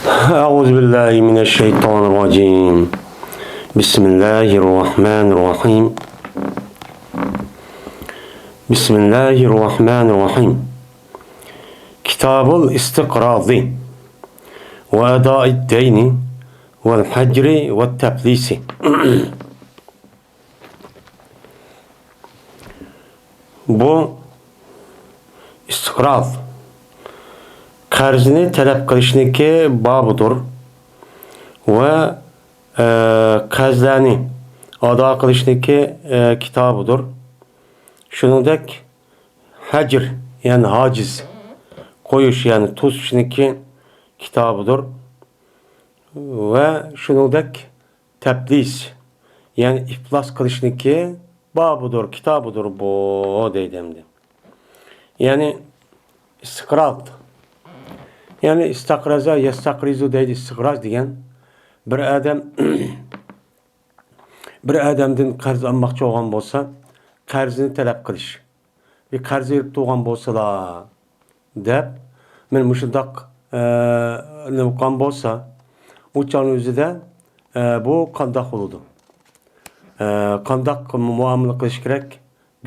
أعوذ بالله من الشيطان الرجيم. بسم الله الرحمن الرحيم. بسم الله الرحمن الرحيم. كتاب الاستقراض وأداء الدين والحجر والتفليس. Bu istiqraz qarzini talab qilishniki bobidir va qarzlarni ado qilishniki kitobidir. Shuningdek hajr ya'ni hojiz qo'yish ya'ni to'sishniki kitobidir va shuningdek taflis ya'ni iflos qilishniki bobidir, kitobidir bu deydi endi. Ya'ni istiqroz yani istakraza yastakrizu deydi istiqraz degan bir adam bir adamdan qarz olmoqchi bo'lgan bo'lsa qarzini talab qilish bir qarz berib turgan bo'lsalar deb men mushundoq nima qilgan bo'lsa o'chani o'zida bu qandoq bo'ladi, qandoq muomala qilish kerak,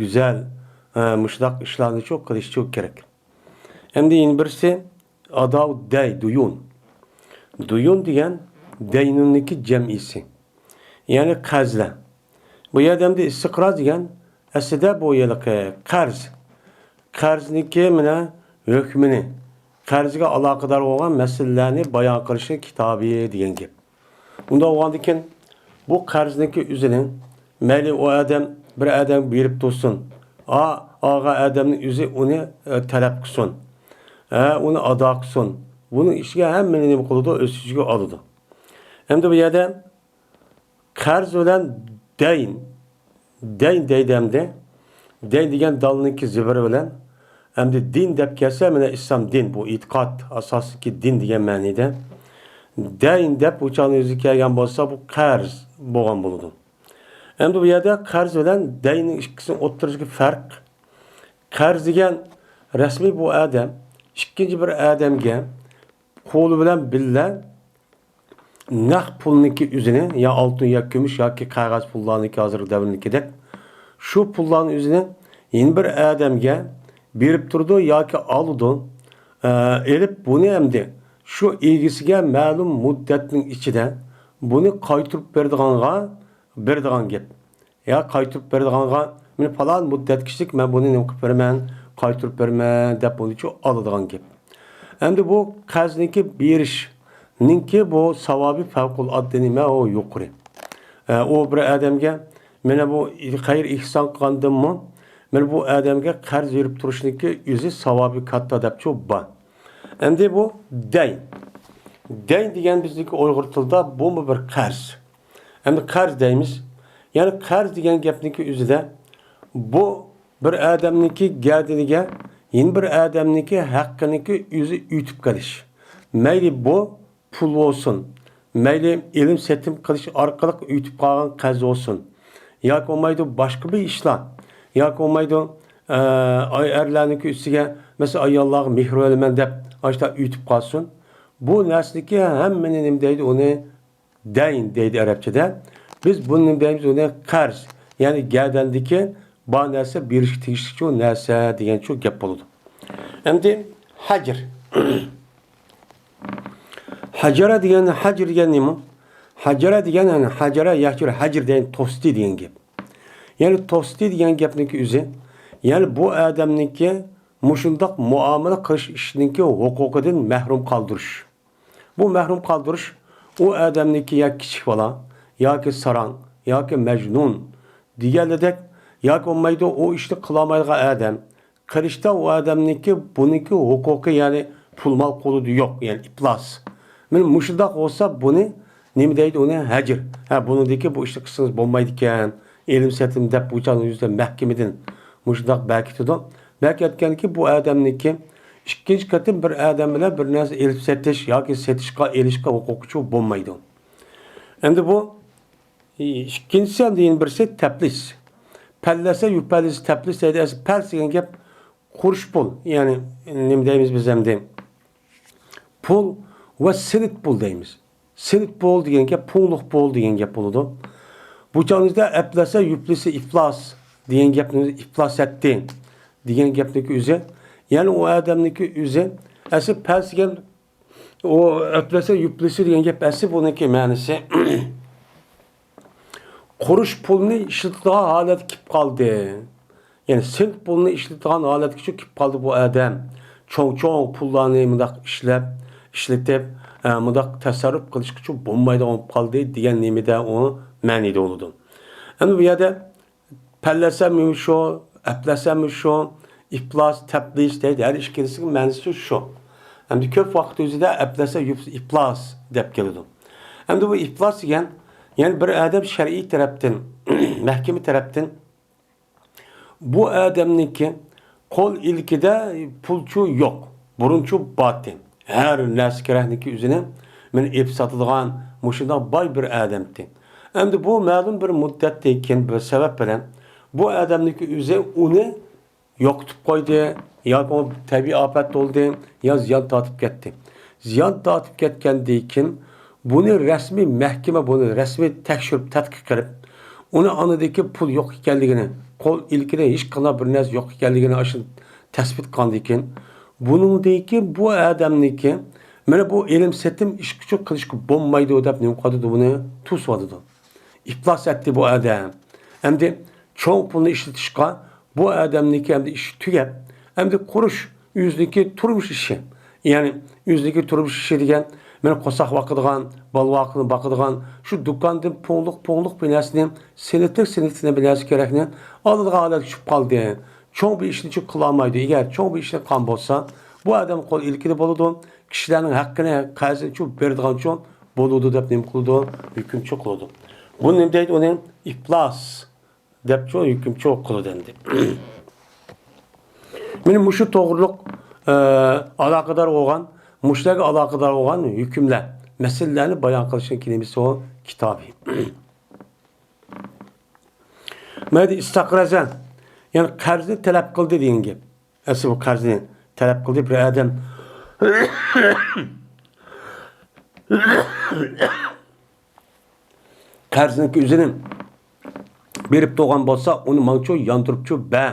go'zal mushundoq ishlarni çok qilish çok kerak. Endi yana birisi adav day duyun. Duyun degan daynuniki jam'isi. Yani qarzlar. Bu yerdamda istiqroz degan aslida bu yiliqi qarz. Qarzniki mana hukmini, qarzga aloqador bo'lgan masalalarni bayon qilishni kitobi degan gap. Unda bo'lgandan bu qarzniki o'zini mayli o adam bir adam berib tursin. Ağa adamning o'zi uni talab qilsin. Uni ado qilsin. Buning ishiga hammani nima qiladi? O'z ichiga oladi. Endi bu yerda qarz bilan dayn deydamda dayn degan dalniki zibiri bilan endi din deb kelsa mana islom din bu e'tiqod asosiki din degan ma'noda dayn deb o'chani o'zi kelgan bo'lsa bu qarz bo'lgan bo'ladi. Endi bu yerda qarz bilan daynning ikkisini o'rtasidagi farq qarz degan rasmiy bu adam ikkinchi bir adamga qo'li bilan billa naq pulniki o'zini ya oltin ya kumush yoki qog'oz pullarniki hozirgi davrnikidek shu pullarni o'zini yana bir adamga berib turdi yoki oldi, elib buni endi shu egisiga ma'lum muddatning ichida buni qaytirib beradigan gap. Ya qaytirib beradiganga men falan muddat kishlik men buni nima qilib beraman, qaytirib beraman deb buni chu oladigan gap. Endi bu qarzniki berishninki bu savobi favqulodda nima o yuqori. O bir adamga mana bu xayr ihson qilgandimmi, men bu adamga qarz berib turishniki o'zi savobi katta deb chu bor. Endi bu dayn. Dayn degan bizniki Uyg'ur tilida bu bir qarz. Endi qarz deymiz. Yani qarz degan gapniki o'zida bu bir adamniki gadiniga yeni bir adamniki haqqiniki o'zi yutib qilish. Mayli bu pul olsun, mayli ilm setim qilish orqali yutib qolgan qarz olsun. Yoki olmaydi boshqa bir ishlar. Yoki olmaydi erlarniki ustiga mesela ayollar mehr olaman deb ashta yutib qolsin. Bu narsaniki hammani nima deydi uni dayn deydi arabchada. Biz bunun deyimiz ona qarz. Yani gadandiki bu narsa berish tegishli narsa degan shu gap bo'ladi. Endi hajr. Hajara degan hajr degan nima? Hajara degan yani hajara yahjur hajr degan to'sti degan gap. Yani to'sti degan gapniki o'zi, yani bu odamniki mushundoq muomala qilish ishiniki huquqidan mahrum qoldirish. Bu mahrum qoldirish o odamniki ya kichik bola yoki saran yoki majnun deganidek yoki olmaydi o ishni qilolmaydigan adam qilishda o odamniki buniki huquqi ya'ni pul mol qo'lida yo'q ya'ni iflos. Men mushundoq bo'lsa buni nima deydi uni hajr. Bunidagi bu ishni qilsangiz bo'lmaydi ekan. Ilm setim deb o'chani yuzda mahkamadan mushundoq bekitdi. Bekitganki bu odamniki ikkinchi qatim bir odam bilan bir narsa ilm setish yoki setishga erishishga huquqi bo'lmaydi. Endi bu ikkinchisi ham deyin birisi taflis. Pallasa yupalisi taflis deydi. Pals degan gap qurish pul. Yani nima deymiz biz ham deyim. Pul ve sinit pul deymiz. Sinit pul degan gap punluq pul degan gap bo'ladi. Bu çağınızda eplese yüplesi iflas degan gapni iflas etdi degan gapniki o'zi, ya'ni o adamniki o'zi asli pastgan o eplese yüplesi degan gap asli buniki ma'nosi qurish pulni ishlatadigan holatga kelib qoldi. Yani sinit pulni ishlatadigan holatga kelib qoldi bu adam. Cho'ng pullarni mundaq ishlatib, mundaq tasarruf qilish uchun bo'lmaydigan bo'lib qoldi degan nimada u ma'nida bo'ladi. Endi bu yerda pallasami shu, aplasami shu, iflos, tablish deydi. Har ikkisining ma'nosi shu. Endi ko'p vaqt o'zida aplasa iflos deb keladi. Endi bu iflos degan, yani bir adam shar'iy tarafdan, mahkama tarafdan bu adamniki qo'l ilkida pulchu yo'q, burunchu botin. Her narsa kerakligi o'zini men ep sotadigan mushunda boy bir adamdi. Endi bu ma'lum bir muddatdan keyin bir sabab bilan bu adamniki o'zi uni yo'qitib qo'ydi, yoki tabiiy ofat bo'ldi, yo ziyon tortib ketdi. Ziyon tortib ketgandan keyin buni rasmiy mahkama buni rasmiy tekshirib tadqiq qilib, uni anadagi pul yo'q ekanligini, qo'l ilkida hech qanday bir narsa yo'q ekanligini aşın tespit qilgandan keyin buningdagi bu adamniki mana bu elim setim ish kuchi qilishga bo'lmaydi deb nima qildi buni to'sadi. İflas etdi bu adam. Endi cho'ng pulni ishlatishga bu adamniki endi ish tugab, endi qurish o'ziniki turmush ishi. Ya'ni o'ziniki turmush ishi degan men qo'saq vaqtigan, bal vaqtini baqadigan shu do'kondan pongliq bir narsani senetini bilasi kerakni oldiga holat tushib qoldi. Cho'ng bir ishni qila olmaydi. Agar cho'ng bir ishni qilgan bo'lsa, bu adam qo'l ilkida bo'ladi. Kishilarning haqqini qarzini tushib beradigan uchun bo'ladi deb nima qildi? Hukm chiqildi. Bu nima deydi? Uni iflos deb hukm chiqildi endi. Meni mushu to'g'riliq aloqador bo'lgan, mushlarga aloqador bo'lgan hukmlar, masalalarni bayon qilishning kelimasi o kitobi. Mana istaqrazan, yani qarzni talab qildi degan gap. Asli bu qarzni talab qildi bir adam. Qarzniki o'zini berib to'g'an bo'lsa, uni mancho yondiribchu ba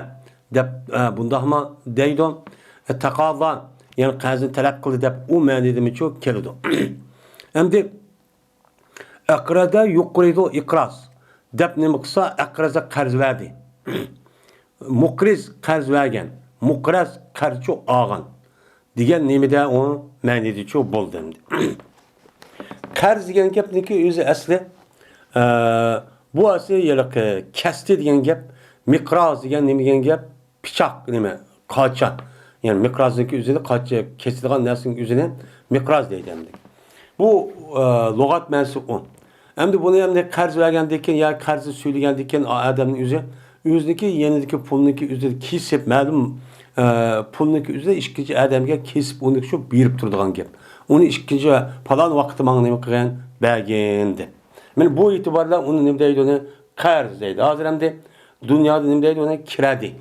deb bundaqma deydi. Taqozo, yani qarzni talab qildi deb u ma'nodamichu keladi. Endi aqrada yuqridu iqraz deb nima qilsa, aqraza qarz verdi. Muqriz qarz vergan, muqraz qarzchu olgan degan nimada u ma'nodichu bo'ldi endi. Qarz degan gapniki o'zi asli bu asli yiliq kasdi degan gap, miqroz degan nima degan gap, pichoq nima, qocha. Yani miqrozniki o'zini qocha kesilgan narsaning o'zini miqroz deydi endi. Bu lug'at ma'nosi u. Endi buni endi qarz vergandan keyin yoki qarzni so'ylagandan keyin odamning o'ziniki yanidagi pulniki o'zida kesib ma'lum pulniki o'zida ikkinchi odamga kesib uni shu berib turadigan gap. Uni ikkinchi falon vaqtda menga nima qilgan bergindi. Men bu e'tiborla uni nima deydi, uni qarz deydi. Hozir endi dunyoda nima deydi, uni kredi.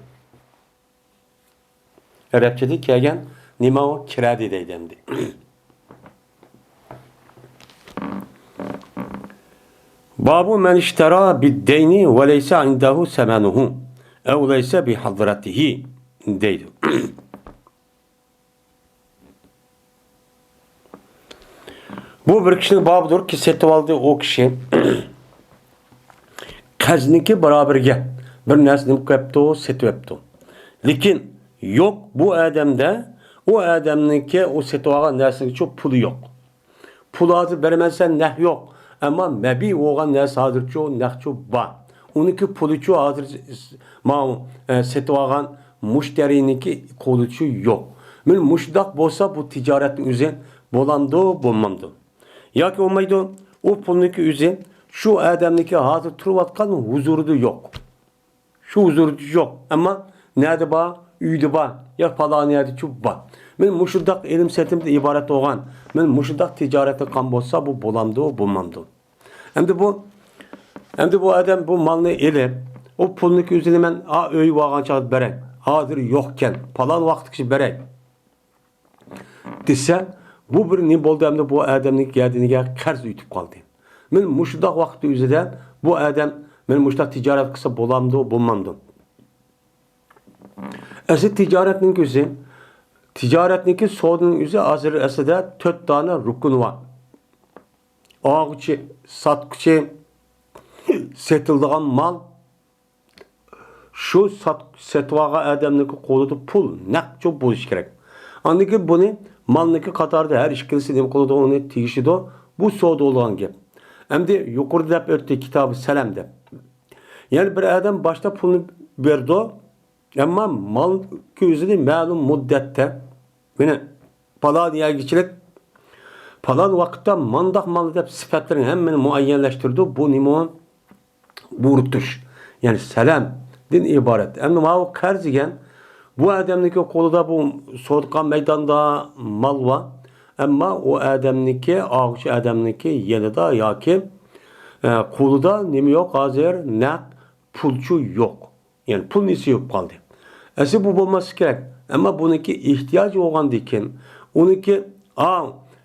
Arabchada kelgan nima o kredi deydi endi. Babu men ishtara bid-deyni ve leysa indahu semanuhu ev leysa bi hadratihi deydi. Bu bir kişinin babıdır ki setib aldı o kişi qarzniki baraberga bir narsani qo'yibdi, setib yapti. Lekin yo'q bu odamda o odamniki o setib olgan narsaga çok pulu yo'q. Pul hozir bermezsen nah yo'q. Ama mebi olgan narsa hozircha naqchu bor. Uniki pulichu hozir setib olgan mushteriniki qo'lichu yo'q. Men mushdaq bo'lsa bu tijoratning o'zi bo'lamdi, bo'lmamdi. Yoki olmaydi, o pulniki o'zi shu odamniki hozir turayotgan huzurida yo'q. Shu huzurida yo'q. Ama nerede bor? Uyda bor. Ya falon yerde chu bor. Men mushundaq ilm setimde iborat olgan, men mushundaq tijoratga qilgan bo'lsa bu bo'lamdi, bo'lmamdi. Endi bu adam bu malni elib, o pulniki o'zini men uy olgan chog'da beray. Hozir yo'qkan, falon vaqtgacha beray. Desa, Bu bir ne oldu hem de bu adamın geldiğine qarz ütüp kaldı. Men muşudaq vaqt üzerinde bu adam men muşudaq ticaret kısa bolamdı, bulmamdı. Asıl ticaretninki sodunun üzü hazır aslında 4 tane rukun var. Ağıçı, satkıcı, setildiğin mal, şu setvağa adamniki qoluda pul, naqçı buluş gerek. Andaki bunu malniki qatarda her işkilisi dem qoluda onu tegişidi, bu soda olan gap. Hem de yukarıda dep ötü kitabı selam dep. Yani bir adam başta pulunu verdi, ama mal gözünü ma'lum muddette, yine pala diye geçilik, falan vakitte mandak malı dep sıfatlarını hemen muayyenleştirdi. Bu nimon burutuş. Yani selam din ibaret. Ama o karzigen bu adamniki koluda bu soğutkan meydanda mal var. Ama o adamniki ağaçı adamniki yanında ya ki koluda nimi yok hazır ne pulçu yok. Yani pul nisi yok kaldı. Esi bu olması gerek. Ama bununki ihtiyacı olan dikin. Onunki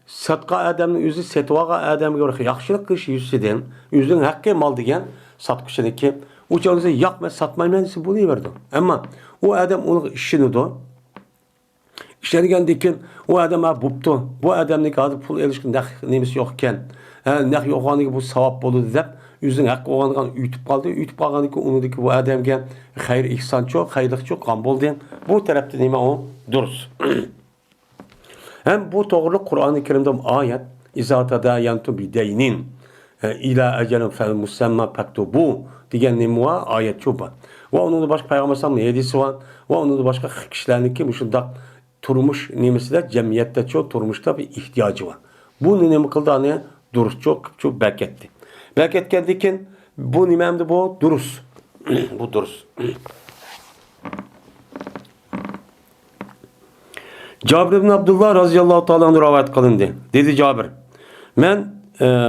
satqa adamın yüzü setvağa adam göre yaxşılık kış yüzüden yüzün hakkı mal diyen satqıçınınki o çağınızı yakma satmayın bunu verdi. Ama o adam onun işini de işlerken dikin o adama buptu. Bu adamın adı pul ilişkin nemisi yokken ne yokanı bu savap bolu deyip yüzün hakkı olanı ütüp kaldı. Ütüp kaldı ki onu bu adamga hayır ihsan çok, hayırlık çok kan boldu. Bu tarafta neyme o duruz. Hem bu doğruluk Kur'an-ı Kerim'de ayet İzâ tedâyentum bideynin ila ecelin fel musemma pektubu diyen nimua ayet çoba. Ve onun da başka Peygamber sallallahu hedisi var. Ve onun da başka kişilerin ki müşundak turmuş nimesi de cemiyette çok turmuşta bir ihtiyacı var. Bu nime kıldı hani durus çok bereketti. Bereket geldikken bu nimemde bu durus. Bu durus. Cabir ibn Abdullah razıyallahu ta'ala anhu rivayet kılındı. Dedi Cabir, men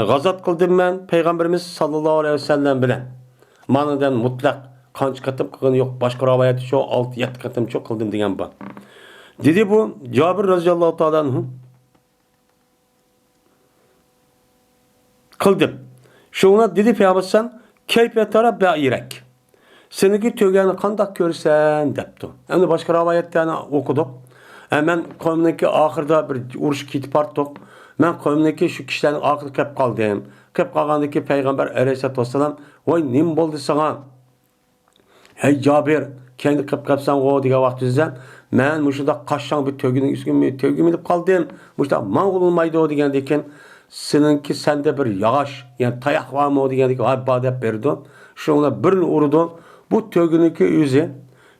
gazat kıldım ben Peygamberimiz sallallahu aleyhi ve sellem bilen. Manıdan mutlak kanç katım kılgını yok. Başka rivayeti şu 6-7 katım çok kıldım degen bu. Dedi bu Cabir razıyallahu ta'ala anhu kıldım. Şuna dedi Peygamber keyfe tara ba'irek. Seninki tövgeni kandak görsen depti. Hem de başka rivayetlerini okuduk. Hemen kavimdeki ahırda bir uruş kitip arttık. Ben kavimdeki şu kişilerin ahırda kep kaldım. Kep kalgandaki Peygamber aleyhissalatü vesselam vay nim boldu sana? Hey Cabir kendi kep kapsan o diye vaktizden ben muşuda kaşşan bir tövgünün üstüne tövgüm edip kaldım. Muşuda man olmaydı o diyen seninki sende bir yağış yani tayak var mı o diyen hay badep verdi. Şuna birini urudu. Bu tövgününki yüzü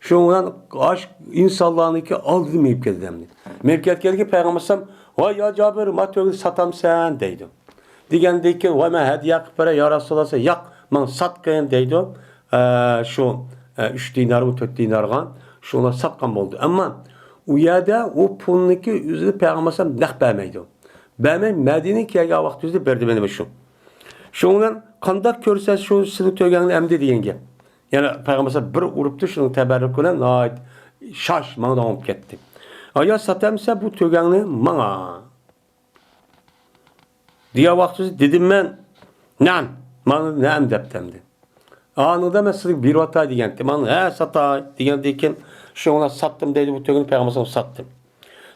şundan aşk insanlarınki aldı mevket demdi. Mevket geldi ki Peygamber sallam vay ya Cabir ma tövgünü satam sen deydi. Degendeki vay men hediye para ya Resulallah yak man satken deydi. Şu 3 dinar mı 4 dinarga şuna satkan oldu. Ama o yerde o pulunki yüzü Peygamber sallam nak vermeydi. Ben Medine'ye geldiği vakti yüzü verdi benim şu. Şundan kandak görse şu sını tövgünü emdi diyenge. Yani Peygamber bir uruptu şunun teberrüküne ait şaş bana devam etti. Aya satamsa bu tövgünü bana. Diye vakti dedim ben nan bana ne emdeptemdi. Anında mesela bir vata diyendi. Bana satay diyen şuna sattım dedi bu tövgünü Peygamber sattım.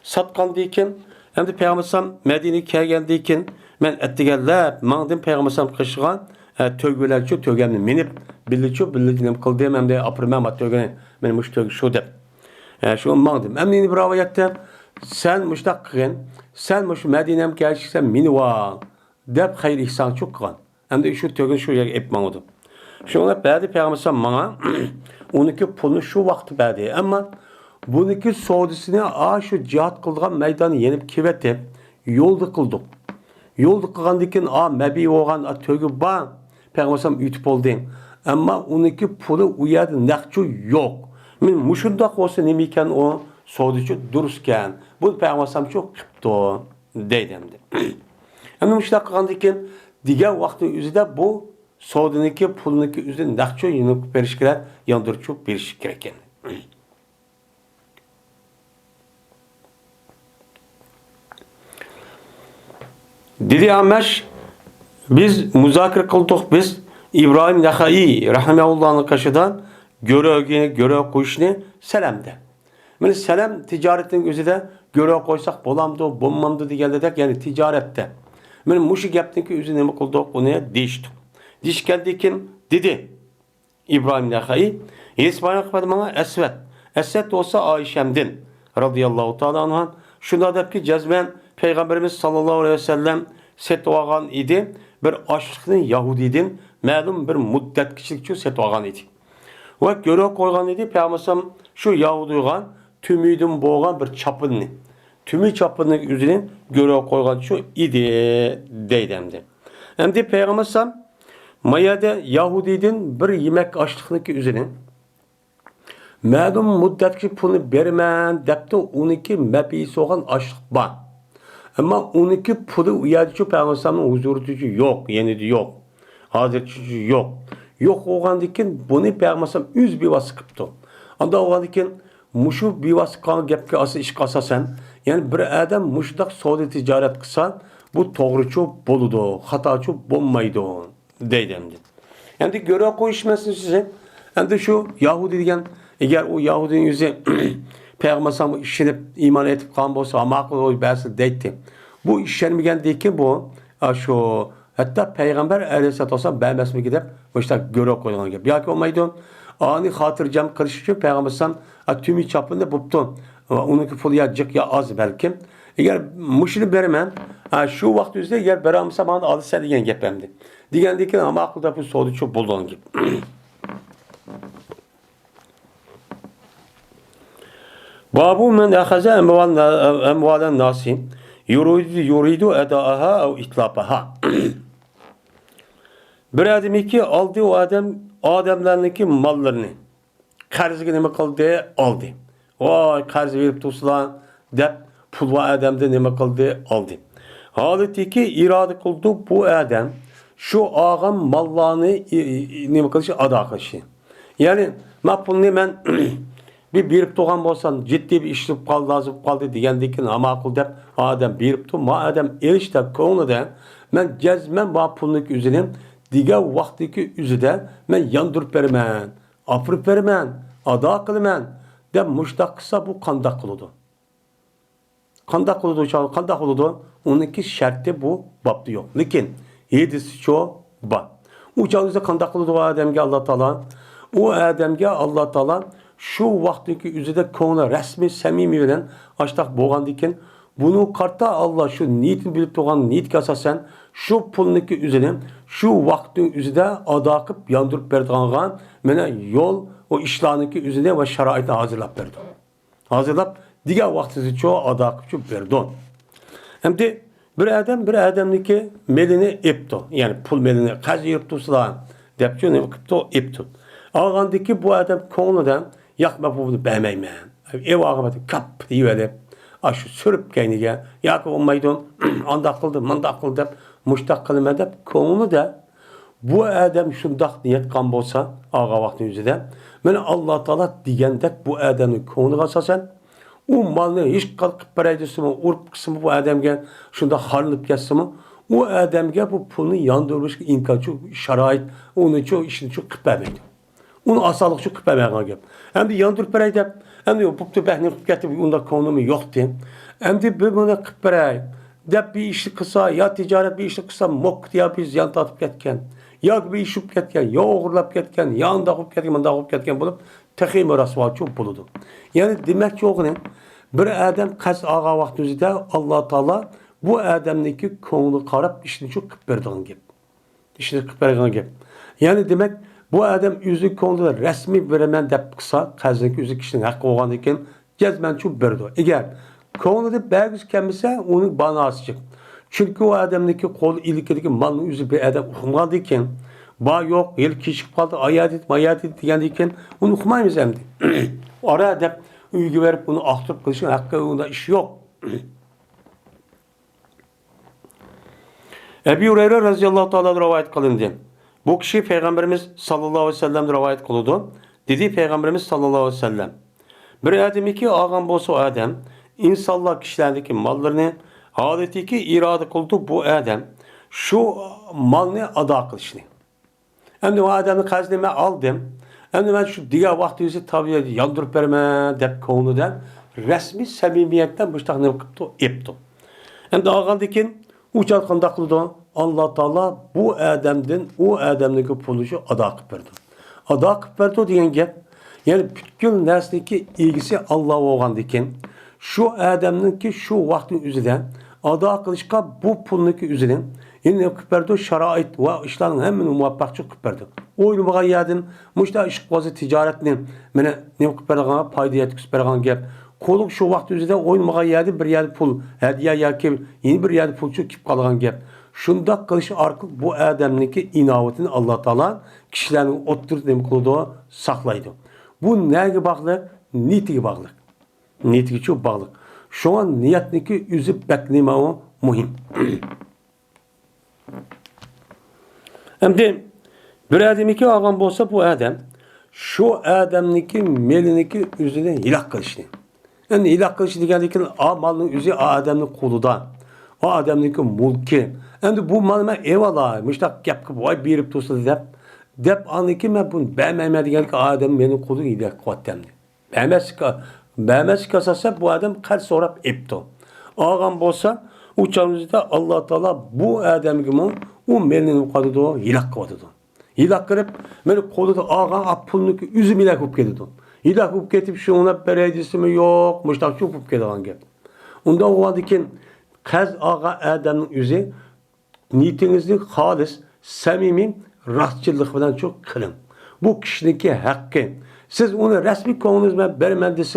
Satkan diyen hem de Peygamber Medine'ye geldiğiken ben ettigeller mandım Peygamber kışıgan tövgüler çok tövgümünü minip bildiğim kıldığım hem de apırmam at tövgüne benim muş tövgü şu dep. Şu mandım. Hem de bravo yattı. Sen muştak kıgın. Sen muş Medine'm gelişsen mini var. Dep hayır ihsan çok kıgan. Hem de şu tövgün şu yer epmanıdı. Şuna bədi Peygamber bana onunki pulunu şu vakti bədi. Ama bununki soğudusunu şu cihat kıldığın meydanı yenip kivetip yolda kıldık. Yolda kılgandikin mebi oğan tövgü bağ Peygamber ütüp oldu. Ama onunki pulu uyadı nakçu yok. Men muşundak olsa nemiken o soğuducu durusken bu Peygamber çok kıptı deydimdi. Ama muşundak kılgandikin diğer vakti üzerinde bu soğudunki pulunki üzerinde nakçu yunuk perişkiler yandırıcı perişik gereken. Dedi Ameş, biz muzakir kıldık biz İbrahim Nakhai rahimehullah'ın kaşıdan görev koyuşunu selamdı. Yani selam ticaretin özüde görev koysak bolamdı, bulmamdı diye yani ticarette. Yani muşi yaptın ki özü ne kıldık onu değişti. Diş geldi kim? Dedi İbrahim Nakhai. İsmail akbadı bana Esvet. Esvet olsa Ayşem'din radıyallahu ta'ala anhan. Şunda da ki cezben Peygamberimiz sallallahu aleyhi ve sellem setvagan idi. Bir aşkın Yahudidin məlum bir müddet kişilik için setvagan idi. Ve göre koygan idi. Peygamberim şu Yahudigan tümüydün boğan bir çapını. Tümü çapının üzerine göre koygan şu idi deydemdi. Hem de Peygamberim Mayada Yahudidin bir yemek açlıklık üzerine məlum müddetki pulunu vermən depti 12 mebisi olan açlık var. Ama 12 pulu uyarıcı Peygamberim'in huzurtucu yok, yenidi yok. Hazretçi yok. Yok olan dikin bunu Peygamberim üz bir vası kıptı. Anda olan dikin muşu bir vası kanı gepki ası iş kasa sen. Yani bir adam muşdak soğudu ticaret kısa bu doğruçu boludu, hataçı bulmaydı deydemdi. Yani görev koyuşmasın size. Hem de şu Yahudi diyen eğer o Yahudinin yüzü Peygamber'e işlenip iman etip kan bolsa makul oy bersi deydi. Bu işlenmegen değil ki bu şu hatta Peygamber aleyhissalatü vesselam beğenmesine gidip işte görev koyulan gibi. Ya ki olmaydı ani hatırcam karışıcı Peygamber'e tümü çapında buptu. Onunki pulu ya cık ya az belki. Eğer muşini vermem şu vakit yüzde eğer beramsa bana adı sen diyen gepemdi. Diyen değil ki ama akılda bu soğudu çok bulduğun gibi. Babu men ahaza emvalen nasi yuridu edaaha ev itlapaha. Bir adam ki aldı o adamlarındaki mallarını. Karzı nime kıldı aldı. Vay karzı verip tutsulan dep pul ve adamda nime kıldı aldı. Halbuki ki irade kıldı bu adam şu ağam mallarını nime kılışı ada kılışı. Yani mapulni men bir birip doğan bolsan ciddi bir işlip kaldı azıp kaldı diyendikin ama akıl dep adam birip tu ma adam erişte konuda men cezmen mapulnik üzerine diğer vaktiki üzüde men yandırıp vermen afırıp vermen ada kılmen de muştak kısa bu kandak kılıdı. Kandak kılıdı çağır kandak kılıdı onunki şartı bu babdı yok. Lakin yedisi çoğu bab. Uçağınızda kandak kılıdı o ademge Allah Teala o ademge Allah Teala şu vaktiki üzerinde konu resmi samimi bilen açtak boğan diken bunu karta Allah şu niyetin bilip doğan niyet kasasen şu pulniki üzerine şu vaktin üzerinde adakıp yandırıp berdiğan mene yol o işlaniki üzerine ve şeraitini hazırlap berdi. Hazırlap diğer vaktisi çoğu adakıp şu berdon. Hem de bir adamniki melini ipto. Yani pul melini kaz yırıp sılan depço ne ipto ipto. Ağandaki bu adam konudan yakma bunu beğenmeymen. Ev ağabeydi kap diye aşı sürüp kendine yakıp olmaydın anda kıldı manda kıldı muştak kılmadı konu da bu adam şundak niyet kan bolsa ağa vakti yüzüde ben Allah Teala diyendek bu adamın konu asasen o malını hiç kalkıp paraydısı mı urup kısmı bu adamgen şunda harılıp geçsi mi o adamge bu pulunu yandırmış imkan çok şerait onun çok işini çok kıpemeydi. Onu asalık şu kıpemeye gibi. Hem de yandırıp paraydı hem de bu behni getirip onda konumu yoktu. Hem de böyle kıpemeye de bir işi kısa ya ticaret bir işi kısa mok diye biz yan tatıp getken ya bir iş yapıp getken ya uğurlap getken ya andakıp getken mandakıp getken bulup tekim rasva çok buludu. Yani demek ki oğlum bir adam kas ağa vaktinde Allah Teala bu adamdaki konu karab işini çok kıpırdan gibi. İşini kıpırdan gibi. Yani demek bu adam yüzü konuda resmi veremen dep kısa kazındaki yüzü kişinin hakkı olan iken cezmen çok berdi. Eğer konuda belgisi kendisi onun bana asacak. Çünkü o adamdaki kol ilkedeki malın yüzü bir adam okumadı iken bağ yok, el kişi kaldı, ayat et diyen onu okumayız hem de. Oraya da ülgü verip bunu aktırıp kılışın hakkı onda iş yok. Ebu Hureyre radıyallahu ta'ala rivayet kılındı. Bu kişi Peygamberimiz sallallahu aleyhi ve sellem rivayet kılıyordu. Dedi Peygamberimiz sallallahu aleyhi ve sellem. Bir adam ki ağam bolsa o adam insanlar kişilerdeki mallarını Hadetiki irade kıldı bu Adem. Şu malını ada kılışını. Hem de o Adem'in kazını aldım. Hem de ben şu diğer vakti yüzü tabi yandırıp verme dep konudan resmi samimiyetten bu işte ne yaptı. Hem de ağandikin uçak kanda kıldı. Allah Teala bu Adem'den o Adem'deki puluşu ada kıp verdi. Ada kıp verdi diyen gep. Yani bütün nesneki ilgisi Allah'a oğandikin. Şu Adem'ninki şu vaktin üzerinden ada kılışka bu pulunki üzerinden yine kıpırdı şerait ve işlerin hemen muvaffakçı kıpırdı. Oylumağa yedin, müşta işik vazı ticaretini mene ne kıpırdığa payda yedik kıpırdığa gep. Koluk şu vakti üzerinden oylumağa yedi bir yer pul, hediye ya ki yeni bir yer pulçu kip kalgan gep. Şunda kılışı artık bu Adem'ninki inavetini Allah Teala kişilerin oturup ne kıldığı saklaydı. Bu neye bağlı? Niyetine bağlı. Niyetine çok bağlı. Şu an niyetindeki üzüp bekleme o mühim. Hem de bir Adem'inki ağam olsa bu Adem şu Adem'ninki meliniki üzerine hilak kılışını. Yani hilak kılışını diyendikin malının üzeri Adem'nin kuluda. O Adem'ninki mulki. Hem de bu malına eyvallah. Müştak yapıp vay birip tutsa dep anlıki ben bunu beğenmeme diyendik Adem benim kulu hilak kuvvetemdi. Beğenmez kasasa bu Adem kaç sonra epto. Ağam olsa uçağımızda Allah Teala bu Adem'in o melinin kadıdı hilak kıvadıdı. Hilak kırıp beni kodudu ağam apulnuki üzüm hilak up gedidu. Hilak up getip şuna beredisi mi yok müştak çok up gedidan gep. Onda o vadikin kaz ağa Adem'in üzü niyetinizde halis, samimi, rahatçılık falan çok kılın. Bu kişininki hakkı. Siz onu resmi konunuzda vermediniz,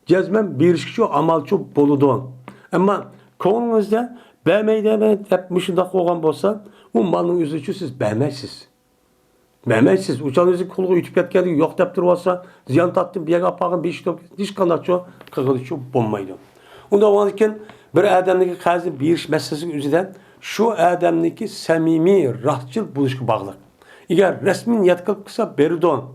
cezmen bir işçi amal çok boludu. Ama konunuzda beğenmeyde hep mışındak olan olsa, o malın üzücü siz beğenmezsiniz. Beğenmezsiniz. Uçağınızın kulu ütüp etken yok deptir olsa, ziyan tattım, bir yere bakın, bir iş yok, hiç kadar çok kırgılı çok bulmaydı. Onda o anken bir Adem'deki kazı bir iş meselesi üzerinden şu Adem'deki samimi, rahatçıl buluşku bağlı. Eğer resmin yatkıl kısa berdon,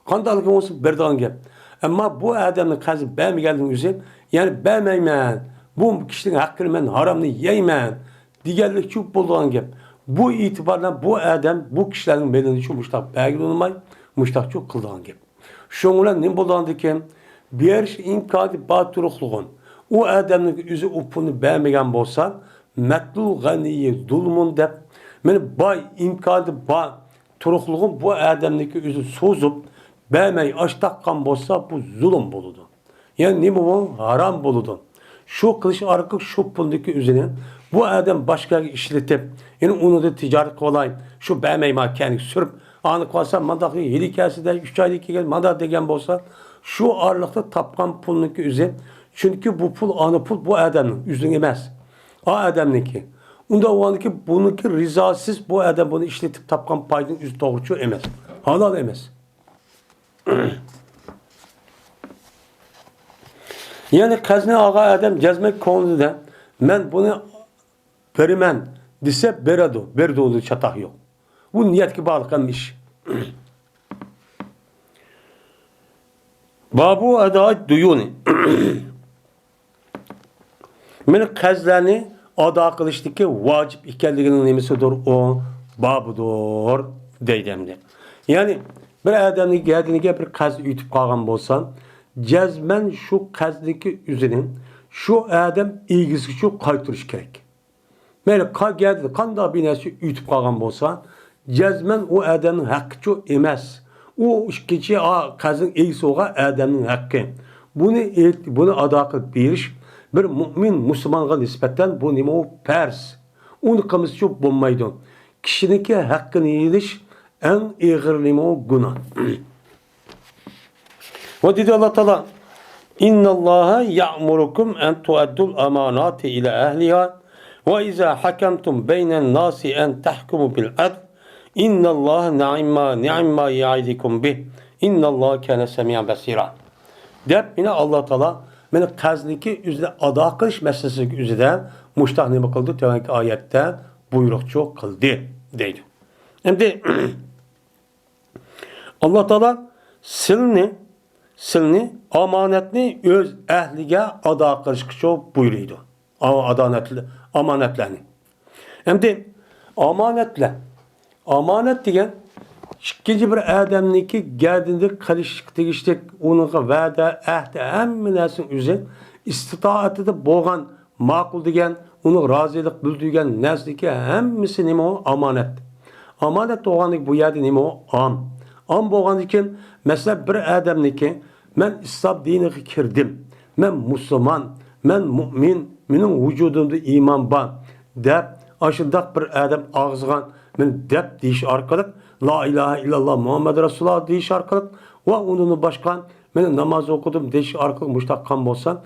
kandalık olsa berdon gel. Ama bu Adem'in kazı beğenmeyenliğin üzerine, yani beğenmeymen, bu kişinin hakkını ben haramını yeymen, diğerlik çok bulduğun gel. Bu itibarla bu Adem, bu kişilerin belini çok müştak beğen olmay, müştak çok kıldığın gel. Şunla ne bulduğun ki, bir şey imkanı batırıklığın, o Adem'in yüzü upunu beğenmeyen olsa, metlu ganiyi zulmun dep, yani bay imkanı batırıklığın bu Adem'in yüzü sozup, beğenmeyi açtakkan olsa bu zulüm buludu. Yani ne bu? Haram buludu. Şu kılıç arka şu pundaki üzerine bu Adem başka işletip yani onu da ticaret kolay şu beğenmeyi makenik sürüp anı kalsa mandak helikası da 3 aylık gel mandak degen olsa şu ağırlıkta tapkan pulunki üzerine çünkü bu pul anı pul bu Adem'in üzerine emez. O Adem'ninki. Onda o anki bununki rızasız bu Adem bunu işletip tapkan paydın üst doğrucu emez. Halal emez. Yani kazne ağa Adem cezmek konuda ben bunu verimen dise berdo çatah yok. Bu niyet ki bağlıkanmış. Babu adaat duyuni. Men kazlarni ada kılıştaki vacip ikenliginin nemisidir o babudur deydemdi. Yani bir adamın geldiğine bir kaz ütüp kalgan bolsan cezmen şu kazdaki üzerinin şu adam ilgisi şu kaytırış gerek. Böyle geldi kanda binesi ütüp kalgan bolsa cezmen o adamın hakkı çok emez. O işkici kazın ilgisi oğa adamın hakkı. Bunu ada kılıp bir iş bir mümin Müslüman'a nispetten bu nime o pers. Onu kımız çok bulmaydı. Kişininki hakkını yediş en ağır nime o günah. Ve dedi Allah Teala İnna Allaha ya'murukum en tuaddul amanati ila ahliha ve iza hakamtum beynen nasi en tahkumu bil adl inna Allaha ni'ma ya'idukum bih inna Allaha kana semiyan basira. Dep yine Allah Teala beni kazniki üzerine ada kılış meselesi üzerine muştah ne kıldı? Tevanki ayette buyrukçu kıldı deydi. Şimdi Allah Teala silni amanetni öz ehlige ada kılışçı buyuruyordu. Adaletli, amanetlerini. Hem de amanet degan ikkinchi bir odamniki gardinda qilishlik tegishlik unaqa va'da ahdi hamma narsani o'zi istitoatida bo'lgan ma'qul degan uni rozilik bildirgan narsaniki hammasi nima u omonat. Omonat bo'lganlik bu yerda nima u am bo'lgandan keyin masalan bir odamniki men islom diniga kirdim, men musulmon, men mo'min, mening vujudimda iymon bor deb ashundoq bir odam og'zigan men deb deyish orqali la ilahe illalloh Muhammed Resulullah deyish orqali va uni boshqa men namoz o'qidim deyish orqali mushtaqan bo'lsam,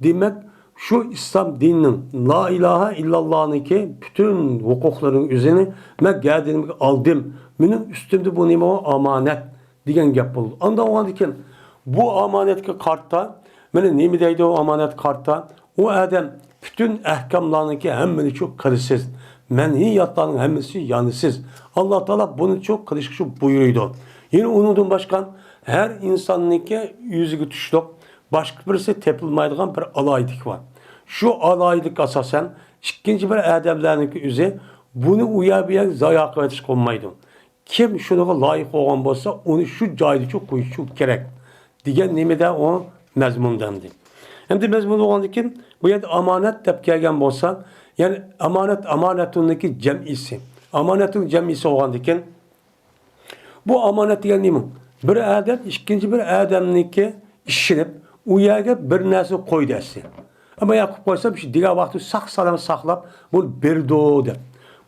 demak şu İslam dininin la ilahe illalloh'niki bütün hukuklarin üzerine ben geldiğimi aldım. Benim üstümde bu nime o amanet diyen gap buldu. Anda o andiken bu amanetki kartta benim nimi deydi o amanet kartta o adam bütün ehkamlarınki hemmini çok kırısız. Menhiyatların hemmisi yanısız. Allah Teala bunu çok kırışık buyuruyordu. Yine unutun başkan her insanınki yüzü tuşluk. Başka birisi tepilmaydigan bir alaydık var. Şu alaydık asasen ikinci bir adamlarınki üzeri bunu uyabiyen zayak etiş konmaydı. Kim şuna layık olan olsa onu şu caydı çok koyuşu gerek. Diyen nemede o mezmundandı. Hem de mezmun olan kim bu yerde amanet tep gelgen olsa yani amanetundaki cem'isi. Amanetun cem'isi olan kim bu amanet diyen neymi? Bir adam ikinci bir adamınki işinip u yerga bir narsa qo'y dersin. Ama yapıp koysam işte diğer vakti sağlam saklap bunu berdo der.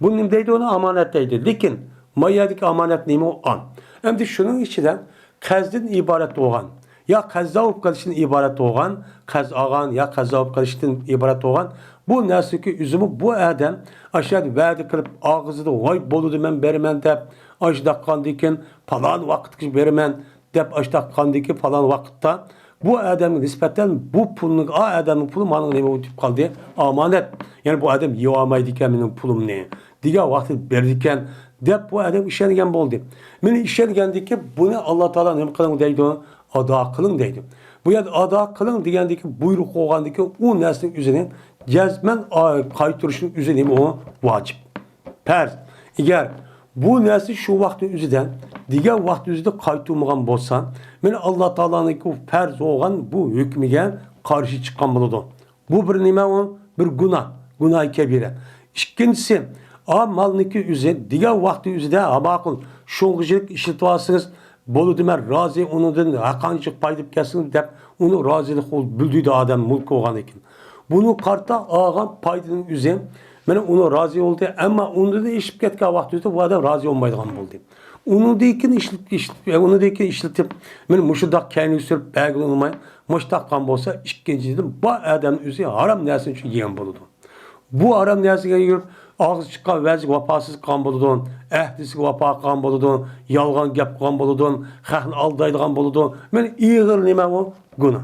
Bunun nima deydi onu amanet deydi. Lekin mayadaki amanet neymi o an. Hem de şunun içinden qazdin ibaret olgan. Ya qazza olup kalışın ibaret olgan, qaz ağan ya qazza olup kalışın ibaret olgan. Bu narsaki üzümü bu adam aşağıda verdi kılıp ağzıda vay boludu men berimen dep aşdakkan diken falan vakit berimen dep aşdakkan diken falan vakitte bu adamın nispeten bu pulun adamın pulu manın neme ötüp kaldı amanet. Yani bu adam yiyamaydı iken benim pulum ne? Diğer vakti verdikken dep bu adam işlengen oldu. Beni işlengendeki bunu Allah Teala ne kılın deydi onu ada kılın deydi. Bu ya ada kılın diyendeki buyruk olgandaki o neslin üzerine cezmen kayıtırışın üzerine o vacip. Pers. Eğer bu nesli şu vakti üzerinden diğer vakti üzerinde kayıtılmayan bolsan, men Allah Teala'nın farz olan bu hükmüge karşı çıkan buludu. Bu bir nime o bir günah kebire. İkincisi, malniki üzerinde diğer vakti üzerinde bakın şoğuculuk işletvasınız bolu demer razı onun hakançık paydıp kesiniz dep onu razılık ol büldüydü adam mülk olan için. Bunu karta ağan paydının üzerine ben onu razı oldu ama onu da işip ketken vakti bu adam razı olmaydıgan buldu. Onu deyken işletip ben muşudak kendini sürüp belgili olmayı muştakkan bolsa ikinci dedim bu adamın üzerine haram nersin için yiyen buldu. Bu haram nersin yiyip ağzı çıkan vəzik vapasız kan buldu, ehdisi vapa kan buldu, yalgan gap kan buldu, xəxin aldaydıgan buldu. Ben iğir nime o günah.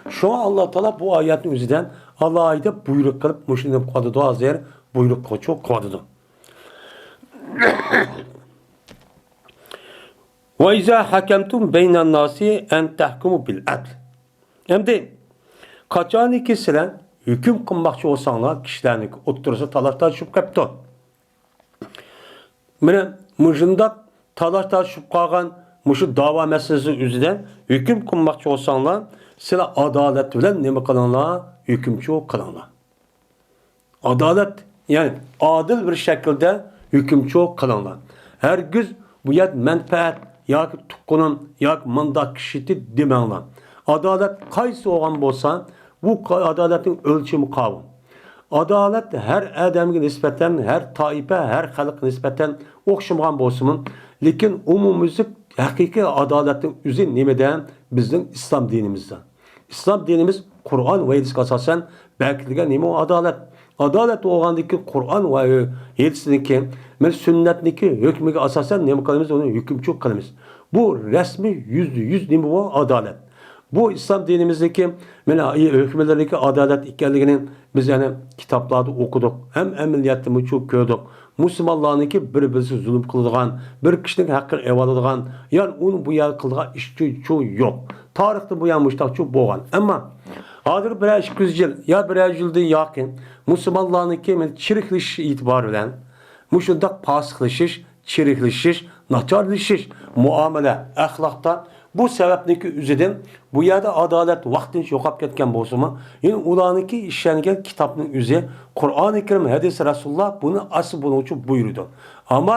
Şu an Allah Teala bu ayetin üzerinden Allah'a ayda buyruk kılıp muşinip kadıdı azir buyruk çok kadıdı. Ve izâ hakemtum beynen nasi en tahkumu bil adl. Hem de kaçan ikisiyle hüküm kılmakçı olsanlar kişilerini oturursa talaşlar şüp kaptı. Mene muşundak talaşlar şüp kalan muşu dava meselesi üzerinden hüküm kılmakçı olsanlar size adalet bilen ne kılanlar hükümçü kılanlar. Adalet yani adil bir şekilde hükümçü kılanlar. Her gün bu yer menfaat ya tukkunun ya mandak kişiti demenler. Adalet kaysı olan bolsa bu adaletin ölçümü kavun. Adalet her adamga nispeten, her taife, her halk nispeten okşamagan bolsunun. Lekin umumizlik hakiki adaletin üzü nimeden bizden İslam dinimizden. İslam dinimiz Kur'an ve hadis'e asasen belki nime o adalet. Adalet olgandaki Kur'an ve hadis'indeki men sünnetniki hükmüge asasen nime kılımız onu hükümçü kılımız. Bu resmi %100 nime o adalet. Bu İslam dinimizdeki hükümlerindeki adalet ikenligini biz yani kitaplarda okuduk. Hem emniyetimi çok gördük. Müslümanlarınki bir-birisi zulüm kıldıgan, bir kişinin hakkını evalıdıgan, yani onun bu yer kıldıgan işçi çoğu yok. Tarihte bu yanmıştak çok boğan. Ama Hazır bir 200 yıl ya bir yıldan yakın Müslümanlarınki men çirikliş itibar bilen muşundak pasıklaşış, çirikleşiş, naçarlaşış, muamele, ahlaktan bu sebepniki üzeden bu yerde adalet vaktin yo'qolib ketgan bo'lsa-mu, yani ularniki ishlangan kitobning o'zi Qur'oni Karim, hadis Rasululloh buni asl bo'luvchi buyurdi. Ammo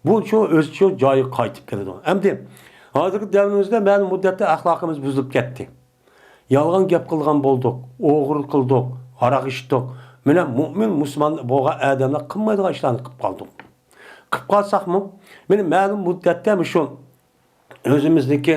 bu şu o'zicha joyi qaytib keladi. Endi hozirgi davrimizda ma'lum muddatda axloqimiz buzilib ketdi. Yalğan gap qilgan bo'ldik, o'g'ri qildik, aroq ichdik. Mana mu'min musulmon bo'lgan odamlar qilmaydigan ishlarni qilib qoldik. Qilib qolsaqmi, meni ma'lum muddatda shu o'zimizniki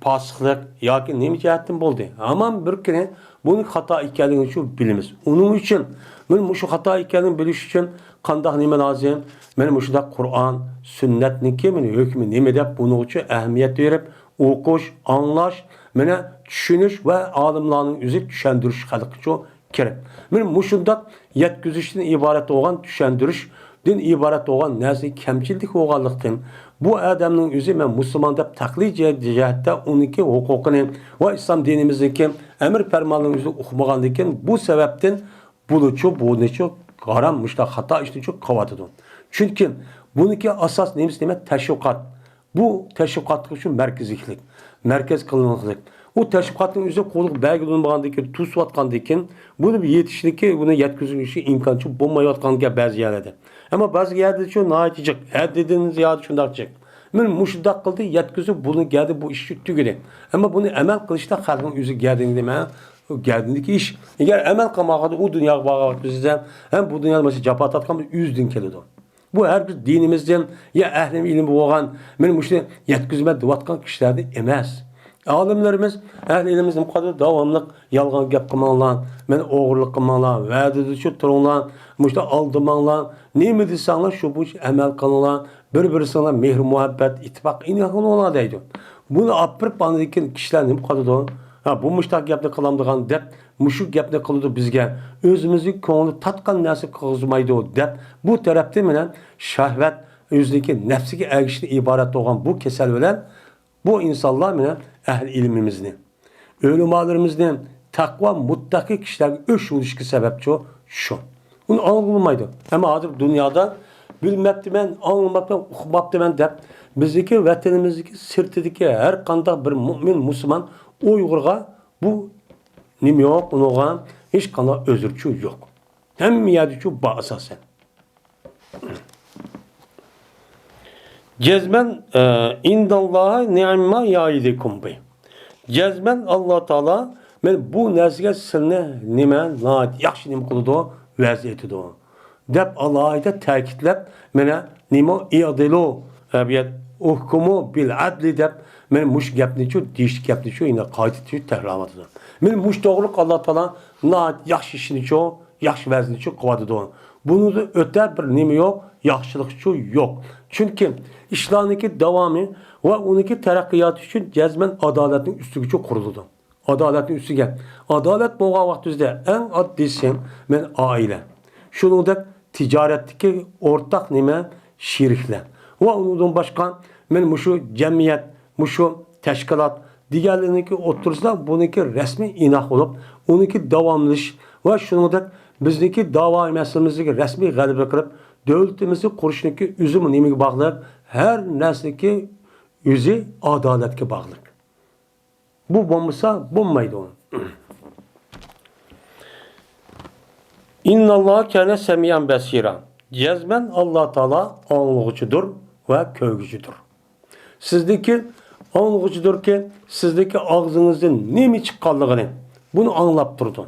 pasıqlık yoki nima jihatdan bo'ldi. Ammo bir kuni buni xato ekanligini shu bilamiz. Uning uchun men shu xato ekanligini bilish uchun qanday nima lozim? Men shunda Qur'on, sunnatniki meni hukmi nima deb buning uchun ahamiyat berib, o'qish, anglash, meni tushunish va olimlarning o'zi tushuntirish xalq uchun kerak. Men shunda yetkazishdan iborat bo'lgan tushuntirish din ibaret olan nesi kemçillik oğanlıktın. Bu adamın özü men Müslüman dep taklid cihette onunki hukukunu ve İslam dinimizdeki emir fermanının özü okumaganlıkken bu sebepten bulucu, bunu karanmışta hata işte çok kavatıdı. Çünkü bununki asas neymiş demek teşvikat. Bu teşvikatlık için merkezliklik, merkez kılınıklık. O teşvikatın üzerine kolluk belgelenmeyendeki, tuzlatkandıkken bunu bir yetişlik, bunu yetkizilmişi imkancı bulmayatkanlığa bazı yerlerde. Ama bazı yerde şu naitecek, her dediğiniz yerde şundakcak. Ben muşudak kıldı, yetkizip bunu geldi bu iş tügüdü. Ama bunu emel kılışta halkın yüzü geldiğinde demeye, geldiğindeki iş. Eğer emel kılmakta o dünya bağlı size hem bu dünyada mesela capat atkan bir yüzdün keledi. Bu her bir dinimizden ya ehlim ilim boğan, benim işte yetkizime duvatkan kişilerde emez. Alimlerimiz, ehli ilimizin bu kadar davamlık yalgan gap kılmanlar, men oğurluk kılmanlar, vədə şu turunlar, işte aldırmanlar, neymi desanlar şu bu emel kılınlar, bir-birisine mehr, muhabbet, ittifak, inakın ona deydi. Bunu apırıp anladıkken kişiler ne bu kadar da ha, bu müştak yapını kılamdığın dep, müşük yapını kıldı bizge, özümüzü konu tatkan nesi kızmaydı o dep, bu tarafta menen şahvet, özündeki nefsiki ergişli ibaret olan bu kesel bilen, bu insanlar menen ehl ilmimizni, ölümalarımızdan takva muttaki kişilerin öş oluşki sebepçi şu. Bunu anılmaydı. Ama hazır dünyada bilmekti ben, anılmakta, okumakta ben dep, bizdeki vatanimizdeki sırtındaki her kanda bir mümin, Müslüman, Uygur'a bu nim yok, ona hiç kana özürçü yok. Hem yadiçü bu asasen. Cezmen indallâha ni'ma yâidikum bey. Cezmen Allah Teala men bu nesge silne nime naat yaxşı nim kılıdı vaziyeti o. Dep Allah'a da tekitlep mene nimo i'dilu biyet uhkumu bil adli dep men muş gapni şu diş gapni şu yine qaytı şu tehramatı. Men muş doğruluk Allah Teala naat yaxşı işini şu yaxşı vaziyeti şu kıvadı o. Bunu da öte bir nime yok, yaxşılık şu yok. Çünkü İslam'daki devamı ve onunki terakkiyatı için cezmen adaletin üstü gücü kuruldu. Adaletin üstü gel. Adalet boğa vaktizde en addisi men aile. Şunu da ticaretteki ortak nime şirikle. Ve ondan başka men şu cemiyet, şu teşkilat, diğerlerindeki otursa bununki resmi inak olup, onunki devamlış ve şunu da bizdeki dava meselemizdeki resmi galibe kılıp, devletimizi kuruşundaki üzümü neymi bağlı, her nesneki yüzü adaletke bağlı. Bu bombasa bombaydı onu. İnnallâh kâne semiyan besîrâ. Cezmen Allah Teala anlıqçıdır ve köygücüdür. Sizdeki anlıqçıdır ki sizdeki ağzınızdan nemi çıqqanlığını bunu anlap durdu.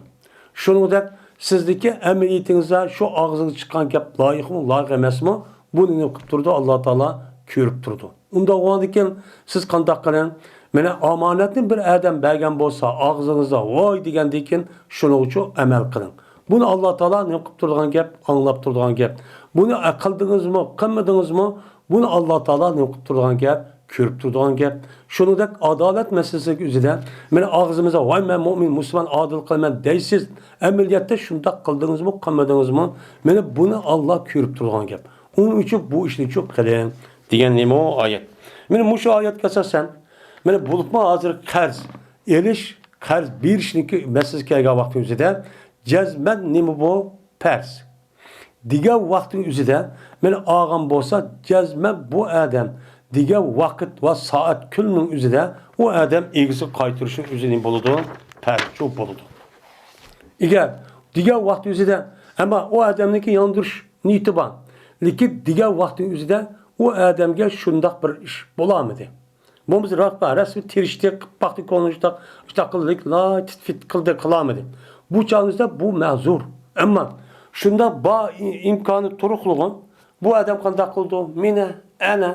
Şunu da sizdeki emeliyetinizde şu ağzınız çıkan gap layık mı, layık emas mı? Bunu ne durdu Allah Teala körüp durdu. Onda o andiken siz kandak kılın. Mene amanetli bir adam bergen bolsa ağzınızda vay degen dekin şunu uçu emel kılın. Bunu Allah Teala ne kılıp durduğun gap, anlap durduğun gap. Bunu kıldınız mı, kılmadınız mı? Bunu Allah Teala ne kılıp durduğun gap, körüp durduğun gap. Şunu da adalet meselesi üzerinde mene ağzımıza vay men mümin, Müslüman, adil kılmen deysiz. Emeliyatta şunda kıldınız mı, kılmadınız mı? Mene bunu Allah körüp durduğun gap. Onun için bu işini çok kılın. Diyen o ayet. Mene şu ayet kasa sen, mene bulutma hazır karz, eliş qarz berishniki meselesi kelgan vaqtning o'zida jazman nima bu pars degan vaqtning o'zida meni olgan bo'lsa jazman bu odam degan vaqt va soat kunning o'zida u odam egisi qaytirishning o'zining bo'ladi pars shu bo'ladi. Agar degan vaqt o'zida ama o odamniki yondirish niyati bor. Lekin degan vaqtning o'zida u odamga shundoq bir ish bo'lamidi. Biz rasmi terishdik, qilib ko'nishdik, qildik, la fit qildi qilamidi. Bu chog'ingizda bu ma'zur. Ammo shunda ba imkoni turuqlig'in bu odam qanday qildi? Meni ana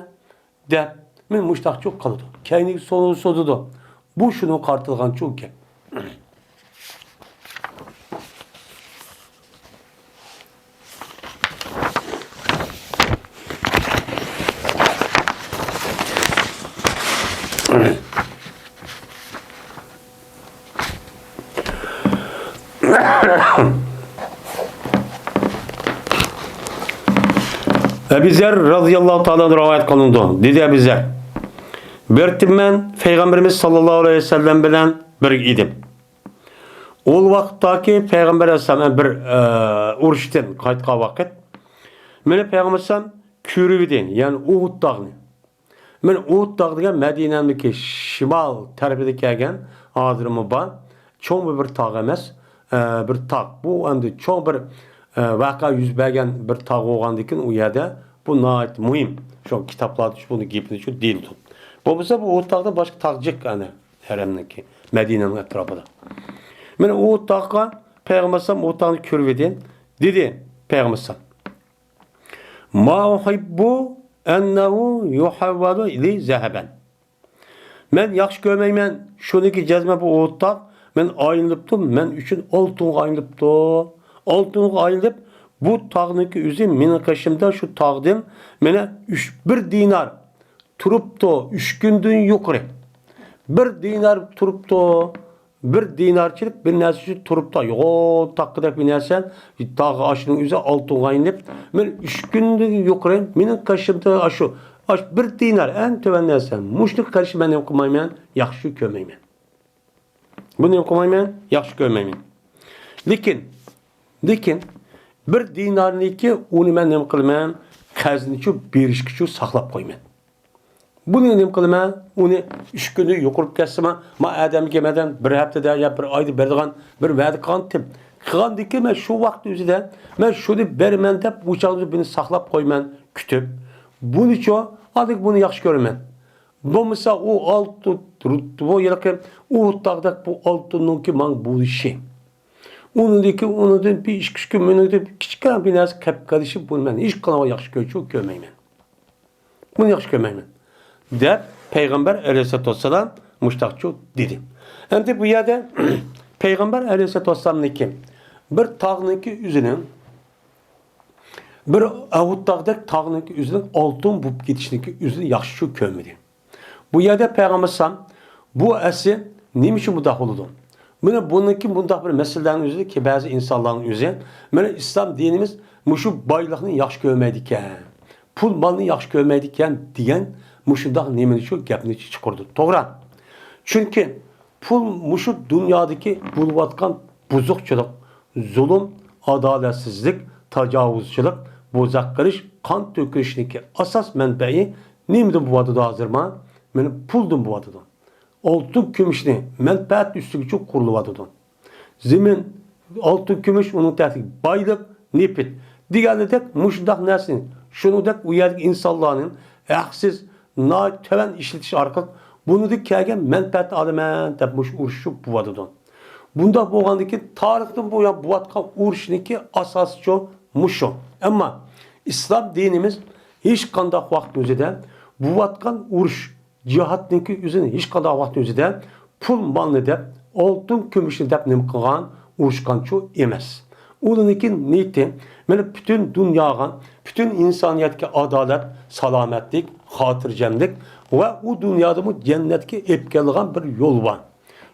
deb men mushtaqchoq qildi. Keyingi so'zidi. Bu shuni qartilgan cho'k. Ebu Zer radıyallahu ta'ala rivayet kılındı. Dedi Ebu Zer. Bir timmen Peygamberimiz sallallahu aleyhi ve sellem bilen bir idim. O vakittaki Peygamber aleyhisselam bir uruştan kayıtqa vakit. Meni Peygamber aleyhisselam kürüvidin yani Uhud dağını. Men Uhud dağı degan Madinadagi şimal tarafida kelgan hozirmi bor. Cho'ng bir tog' emas, bir tog'. Bu endi cho'ng bir voqea yuz bergan bir tog' bo'lgandan keyin u yerda bu nihoyat muhim. Shu kitoblarda buni gapini shu deyildi. Bo'lmasa bu Uhud dağda boshqa tog'jik ana haramniki Madinaning atrofida. Men Uhud dağga Payg'ambar sallam o dağni ko'rib edim. Dedi Payg'ambar sallam. Ma uhibbu ennehu yuhavvalu ili zeheben. Men yaxshi ko'rmayman. Shuniki jazma bu o'tda men ayınlıptım. Men üçün oltunga ayınlıptı. Oltunga ayınlıp bu tağniki üzüm mening qaşımda şu tağdım. Mene 1 dinar turuptu. 3 gündün yukarı. 1 dinar turuptu. 1 dinarçılık bir narsa turupta. Yo taqqıdak bir narsa tağı aşının üzü altın ayınıp men 3 gündür yukarı mening qaşımda aşı 1 dinar en töven narsa. Muşluk qarşı men okumayman, yaxshi ko'rmayman. Buni okumayman, yaxshi ko'rmayman. Lekin 1 dinarniki uni men nima qilaman? Qarznichu berishkichu saqlab qo'yman. Bunu nima qilaman? Uni 3 kunda yo'qirib ketsam, ma odam kelmadan bir haftada ya bir oyda beradigan bir va'da qildim. Qilgandiki men shu vaqt o'zida men shuni beraman deb bu chog'da buni saqlab qo'yman, kutib. Bunicho hozir buni yaxshi ko'raman. Bo'lmasa u oltin bu yilqi u taqdaq bu oltinniki men bu ishi. Unidan bir 2 kun menida kichkina bir narsa qilib qolishib bo'lmaydi. Hech qanaqa yaxshi ko'rmayman. Buni yaxshi ko'rmayman. Der Peygamber aleyhissalatü vesselam muştakçı dedi. Hem de bu yerde Peygamber aleyhissalatü vesselam'ın kim? Bir tağniki yüzünün bir Uhud dağdaki tağniki yüzünün altın bulup gidişindeki yüzünü yaxşı kömedi. Bu yerde Peygamber sallam bu esi neymişin bu dağılıdı? Bununki bundaq bir meselelerin yüzü ki bazı insanların yüzü İslam dinimiz şu baylığını yaxşı görmeydikken, pul malını yaxşı görmeydikken diyen muşundaq nemini şu gapni chiqirdi. To'g'ri. Chunki pul mushu dunyodagi bo'lib buzuqchilik, zulm, adolatsizlik, tajovuzchilik, bo'zaq qilish, qon to'kishniki asos manbai nimdan bo'ladi hozirma? Meni puldan bo'ladi. Oltin kumushni manfaat ustiga qurilyapti. Zemin, oltin kumush uning ta'siri boylik, nefit deganidek mushundaq narsani, shuningdek u yerdagi insonlarning haqsiz töven işletiş arqılıq bunu da kelgen menfaat alaman deb mush uruşup buvadıdan. Bunda bo'lgandiki tarixdan bu ya buvatgan urushniki asoschi mushu. Ammo islom dinimiz hech qanday vaqt o'zida buvatgan urush jihatniki o'zini hech qanday vaqt o'zida pul molni deb oltin kumushni deb nima qilgan urushganchu emas. Uningki niyati mana bütün dunyoga, bütün insoniyatga adolat, salomatlik, xotirjamlik ve u dunyoda jannatga olib kelgan bir yo'l bor.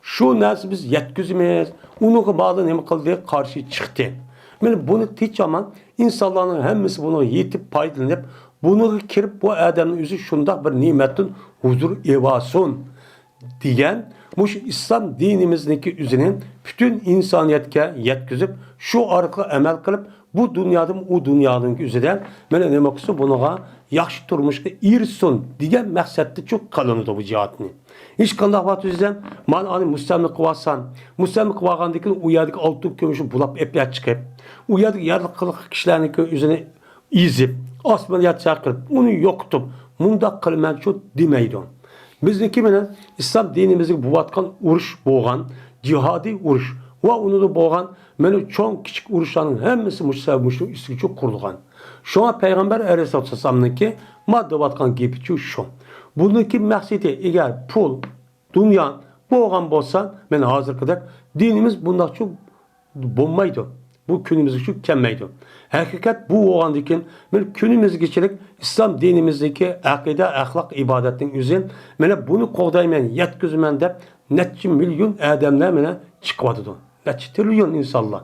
Shu narsa biz yetkizimiz, uniga bağlı nima qildi, qarshi chiqdi. Mana buni techaman insonlarning hammasi buni yetib foydalanib, buniga kirib bu odamning o'zi shundoq bir ne'matdan huzur evasun degan muş İslam dinimizdeki üzerinin bütün insaniyetke yetkizip şu arka emel kılıp bu dünyadan o dünyanın üzerinden mene ne maksı bunağa yaxşı turmuşka irsun diyen maksatlı çok kalınıdı bu cihatını. Hiç kandak vat üzerinden man ani müstemlik kıvasan, müstemlik kıvagandaki uyadık altın kömüşü bulap epler çıkıp, uyadık yarlıklık kişilerin üzerine izip, asmaliyat çakırıp, onu yoktup, mundak kılmen çok demeydi. Bizdeki menen İslam dinimizde bu vatkan uruş boğan, cihadi uruş ve onu da boğan, menen çok küçük uruşların hemmesi müştevmüşün üstü çok kurulgan. Şu an Peygamber Aleyhisselatü Vesselam'ınki madde vatkan gepiçi şu. Bununki məqsədi eğer pul, dünya boğan bolsa, men hazır kadar dinimiz bundan çok bulmaydı. Bu günümüzü çok kemmeydi. Hakikat bu oğandikin men günümüz geçerek İslam dinimizdeki akide, ahlak, ibadetin üzerine mene bunu qoğdaymen, yetkizmen de netçi milyon adamlar mene çıkmadı. Netçi trilyon insanlar.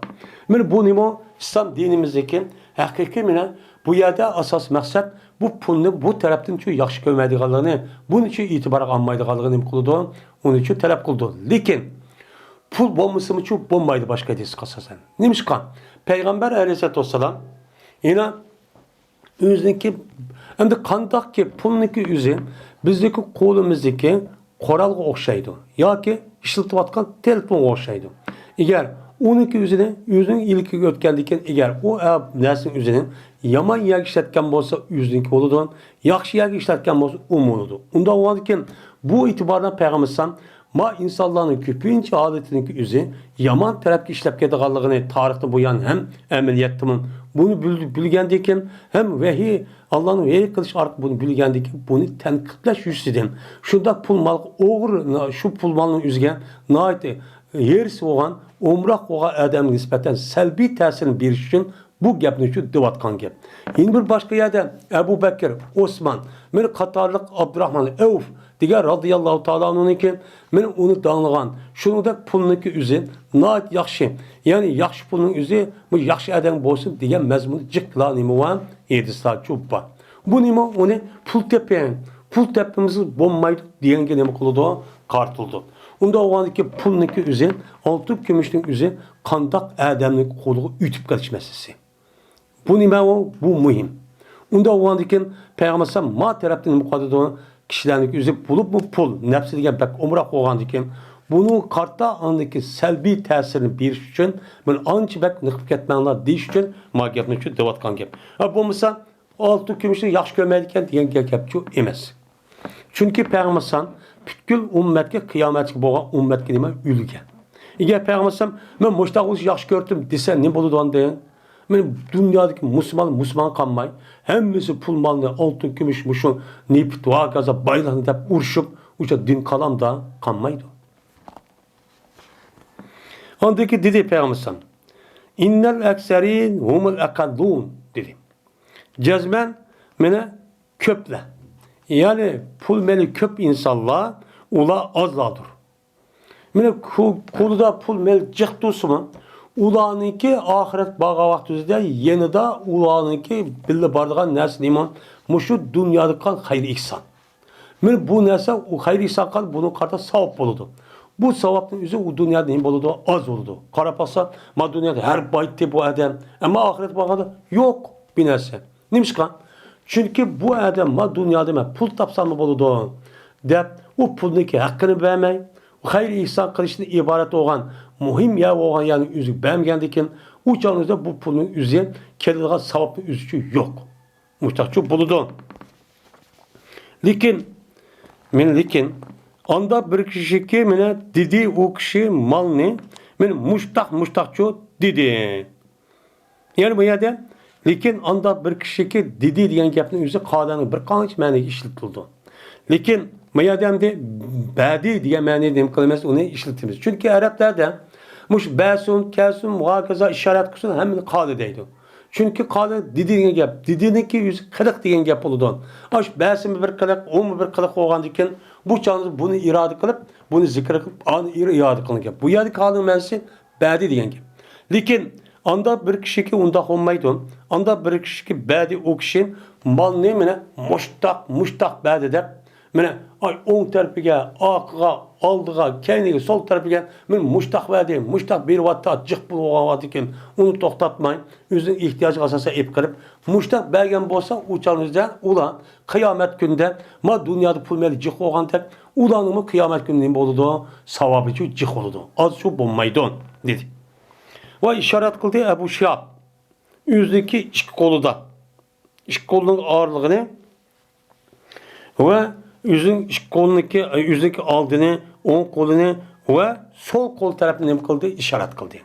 Men bu nimo İslam dinimizdeki hakiki mene bu yerde asas məqsəd bu pulni bu taraftan çok yaxşı görmediğini, bunun için itibarı almaydıqalığını kıldı, onun için talep kıldı. Lakin pul bombası mı çok bombaydı başka desi kasasen. Neymiş kan? Peygamber Aleyhisselatü Vesselam yine özündeki hem de kandak ki pulniki üzün bizdeki kolumuzdaki koralga okşaydı. Ya ki işiltip atkan telefon okşaydı. Eğer onunki üzerine yüzün ilki ötkendiyken eğer o nesin üzerine yaman yer işletken bolsa yüzünki oludu. Yaxşı yer işletken bolsa umunudu. Onda o andiken bu itibardan Peygamber'san ma insanların köpüyünce adetinin üzü yaman tarafki işlep kediğallığını tarihte boyan hem ameliyatımın bunu bilgendiyken hem vehi Allah'ın vehi kılış artık bunu bilgendiyken bunu tenkitleş yüzsüdüm. Şunda pul mal oğur şu pul malın üzgen naiti yerisi olan umrak oğa adam nispeten selbi tesirini bir için bu gapni şu divatkan gap. Yine bir başka yerde Ebu Bekir, Osman, men Katarlık Abdurrahman Evf diğer radıyallahu ta'ala onunki men onu dağılgan. Şunu da pulunki üzün naat yaxşı. Yani yaxşı pulun üzü bu yaxşı adam bolsun diyen mezmunu cıkla nimuvan edisla çubba. Bu nima onu pul tepen. Pul tepemizi bombaydı diyen gene kuludu kartıldı. Onda o andaki pulunki üzün altı gümüşün üzün kandak adamın kolu ütüp kaçmasısı. Bu nima o? Bu mühim. Onda o andaki Peygamber ma taraftan mukaddede kişilerin üzüp bulup mu pul nefsi diye bak umrak oğandikin bunun kartta andaki selbi tesirini bir için ben anca bak nıkıp ketmenler deyiş için magiyatın için devatkan gep. Ha bu mesela altı gümüşü yaxşı görmedikken diyen gepçi emez. Çünkü Peygamber bütün ümmetke kıyametki boğan ümmetke deme ülge. Eğer Peygamber ben muştaq yaxşı gördüm desen ne buludu andayan? Men dünyadaki Müslüman kanmay, hemmisi pul malını, altın, gümüş, muşun, nip, dua, gaza, baylanı deyip urşup, uca din kalan da kanmaydı. Andaki dedi Peygamber İnnel ekserin humul ekallun dedi. Cezmen mene köple. Yani pul meli köp insanlar ula azladır. Mene kuluda pul meli cıhtusu mu? Ulanınki ahiret bağa vaktizde yeni da ulanınki billi bardığan nersin iman muşu dünyada kan hayır ihsan. Men bu nerse o hayır ihsan kan bunun karta savap boludu. Bu savapın üzü o dünyada ne boludu az oldu. Karapasa ma dünyada her baytti bu adam ama ahiret bağında yok bir nerse. Neymiş kan? Çünkü bu adam ma dünyada mı pul tapsan mı boludu? De o pulunki hakkını vermey. Hayır ihsan kılışını ibaret olan muhim ya olan yani üzük beğengendikken uçağınızda bu pulun üzü kendine savaplı üzücü yok. Muhtaççı buludu. Lakin anda bir kişi ki mene dedi o kişi malını men muştakçı dedi. Yani bu yerde lakin anda bir kişi ki dedi diyen gapning üzü qadanı bir qanç ma'noga ishlatildi. Lakin mayadamda badi degan ma'noda ham qilamiz uni ishlatamiz. Chunki arablarda mush basun, kasun, muhakaza ishorat qilsin hammani qadi deydi. Chunki qadi dedi degan gap, didiniki yüz qiliq degan gap bo'ladi. Ash basin bir qiliq, o'n bir qiliq bo'lgandan keyin bu chog'da buni iroda qilib, buni zikr qilib, ani iroda qilgan gap. Bu yerda qolgan ma'nosi badi degan gap. Lekin anda bir kişi unda olmaydı. Anda bir kişi ki badi o kişi mal ne mene muştak badi der. Mene ay on terpiga, akıga, aldığa, kendine sol tarafıga men muştaq verdi, muştaq bir vatta cık bulğavat ekan. Onu to'xtatmay, o'zining ehtiyojiga asosan ep qilib, muştaq bergan bo'lsa, o'chanizda ular qiyomat kunida ma dunyoda pul mel cık olganda, ularning qiyomat kunida nima bo'ladi? Savobi shu cık bo'ladi. Az shu bo'lmaydi dedi. Va ishorat qildi Abu Shihab. O'zidagi ikki qo'lida. Ikki qo'lining og'irligini ve yüzün yüzündeki aldığını, on kolunu ve sol kol tarafını ne kıldı? İşaret kıldı.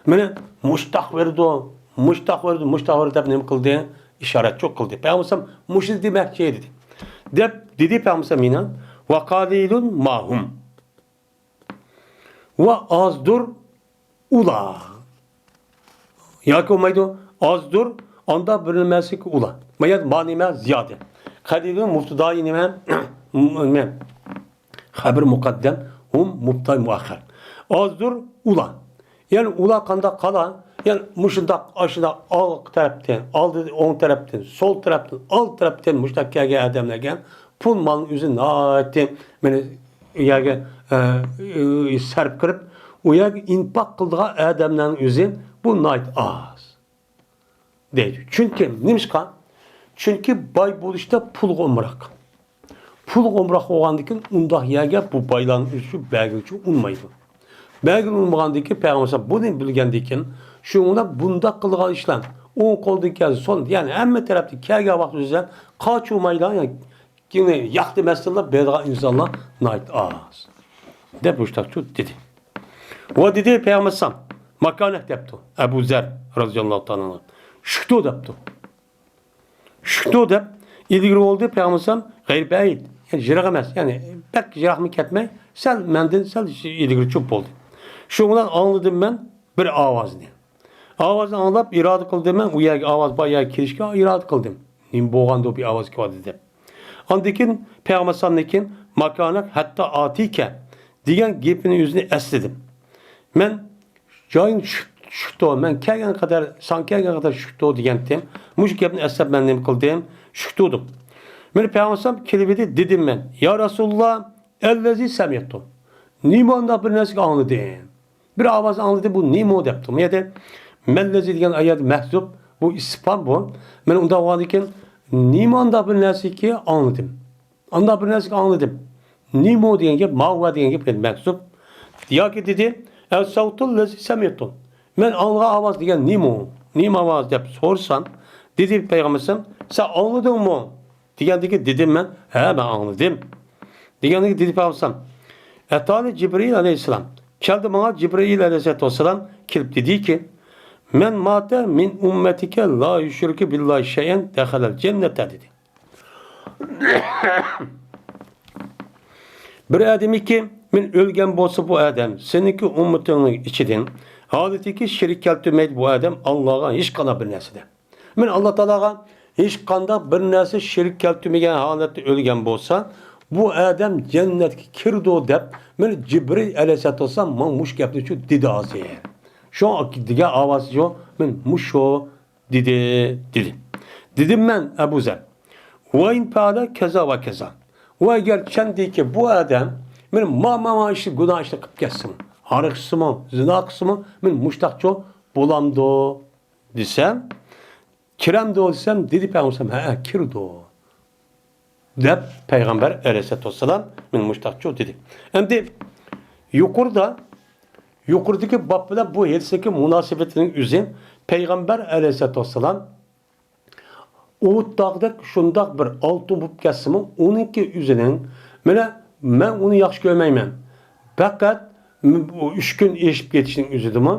Mene muştak verdi o. Muştak verdi ne kıldı? İşaret çok kıldı. Peygamber muşid demek şey dedi. Dedi Peygamber mina ve kalilun mahum. Ve azdur ula. Ya ki olmaydı azdur anda bilinmesi ki ula. Mayat manime ziyade. Kalilun muftudayı nime haber mukaddem mubtay muakhar. Azdur ula. Yani ula kanda kala yani muşundak aşıda alt taraftan aldı on taraftan sol taraftan alt taraftan muştak kage adamlarga pul malın üzün naati meni yaga sarf kırıp o yaga infak kıldığı adamların üzün bu nait az. Deydi. Çünkü nimşka çünkü bay buluşta pul gomrak. Pul gomrak olgandıkken undaq yaga bu baylan üçü belgüçü unmaydı. Belgün unmagandaki peygamber bunu bilgendikken şuna bunda kılgan işlem. On koldaki son yani emme tarafta kâga vakti üzerine kaç umayla yani yine yaktı mesela bedra insanlar nait az. De bu işte dedi. O dedi peygamber makanet yaptı. Ebu Zer radıyallahu ta'ala. Şutu yaptı. Şutu da ilgili oldu peygamber gayr ba'id. Yani jirağamaz. Yani pek jirağımı ketmey. Sel mendin sel ilgili çok oldu. Şundan anladım ben bir avazını. Avazını anlap irade kıldım ben. Uyak avaz bayağı kirişke irade kıldım. Nim boğanda bir avaz ki dedi. Andikin Peygamber sannekin makanak hatta atike diyen gepini yüzünü esledim. Ben cayın şutu ben kelgen kadar sankelgen kadar şutu diyendim. Muş gepini eslep ben ne kıldım? Şutudum. Ben Peygamber kelimede dedim ben. Ya Resulullah ellezi semiyettu. Nimanda bir nesik anladım. Bir avaz anladı bu nimo yaptım. Ya da mellezi diyen ayet mehzup bu ispan bu. Ben onda varken nimanda bir nesiki anladım. Anda bir nesik anladım. Nimo diyen gibi mavva diyen gibi mehzup. Ya ki dedi el savtul lezi semiyetun. Ben anla avaz diyen nimo. Nim avaz yap sorsan dedi Peygamber'im sen anladın mı? Diyen dedim ben. He ben anladım. Diyen dedi Peygamber'im Etali Cibril aleyhisselam. Geldi bana Cibril aleyhisselam kelip dedi ki men mate min ummetike la yüşrike billahi şeyen dehalel cennete dedi. Bir ademi ki men ölgen bolsa bu adam seninki ummetinin içiden haletiki şerik keltürmeydi bu adam Allah'a hiç kana bir neside. Men Allah Teala'ga hiç kanda bir nesi şerik keltürmegen halette ölgen bolsa bu adam cennetki kirdo dep men Cibril aleyhisselam man muş gapni şu dedi aziye. Şu diye avaz yo men muşo dedi. Dedim ben Ebu Zer. Ve in pâle keza ve keza. Ve eğer kendiki bu adam men ma işi günah işi kıp kessin. Harık kısmı, zina kısmı men muştakço bulamdo desem kiremdo desem dedi peygamber he kirdo. Dep Peygamber aleyhisselam min muştakçı dedi. Şimdi yukarıdaki babda bu helseki münasebetinin üzerine Peygamber aleyhisselam Uhud dağda şundak bir altın bulup kesimi onunki üzerine ben onu yaxşı görmeymen. Fakat 3 gün eşip geçişinin üzerine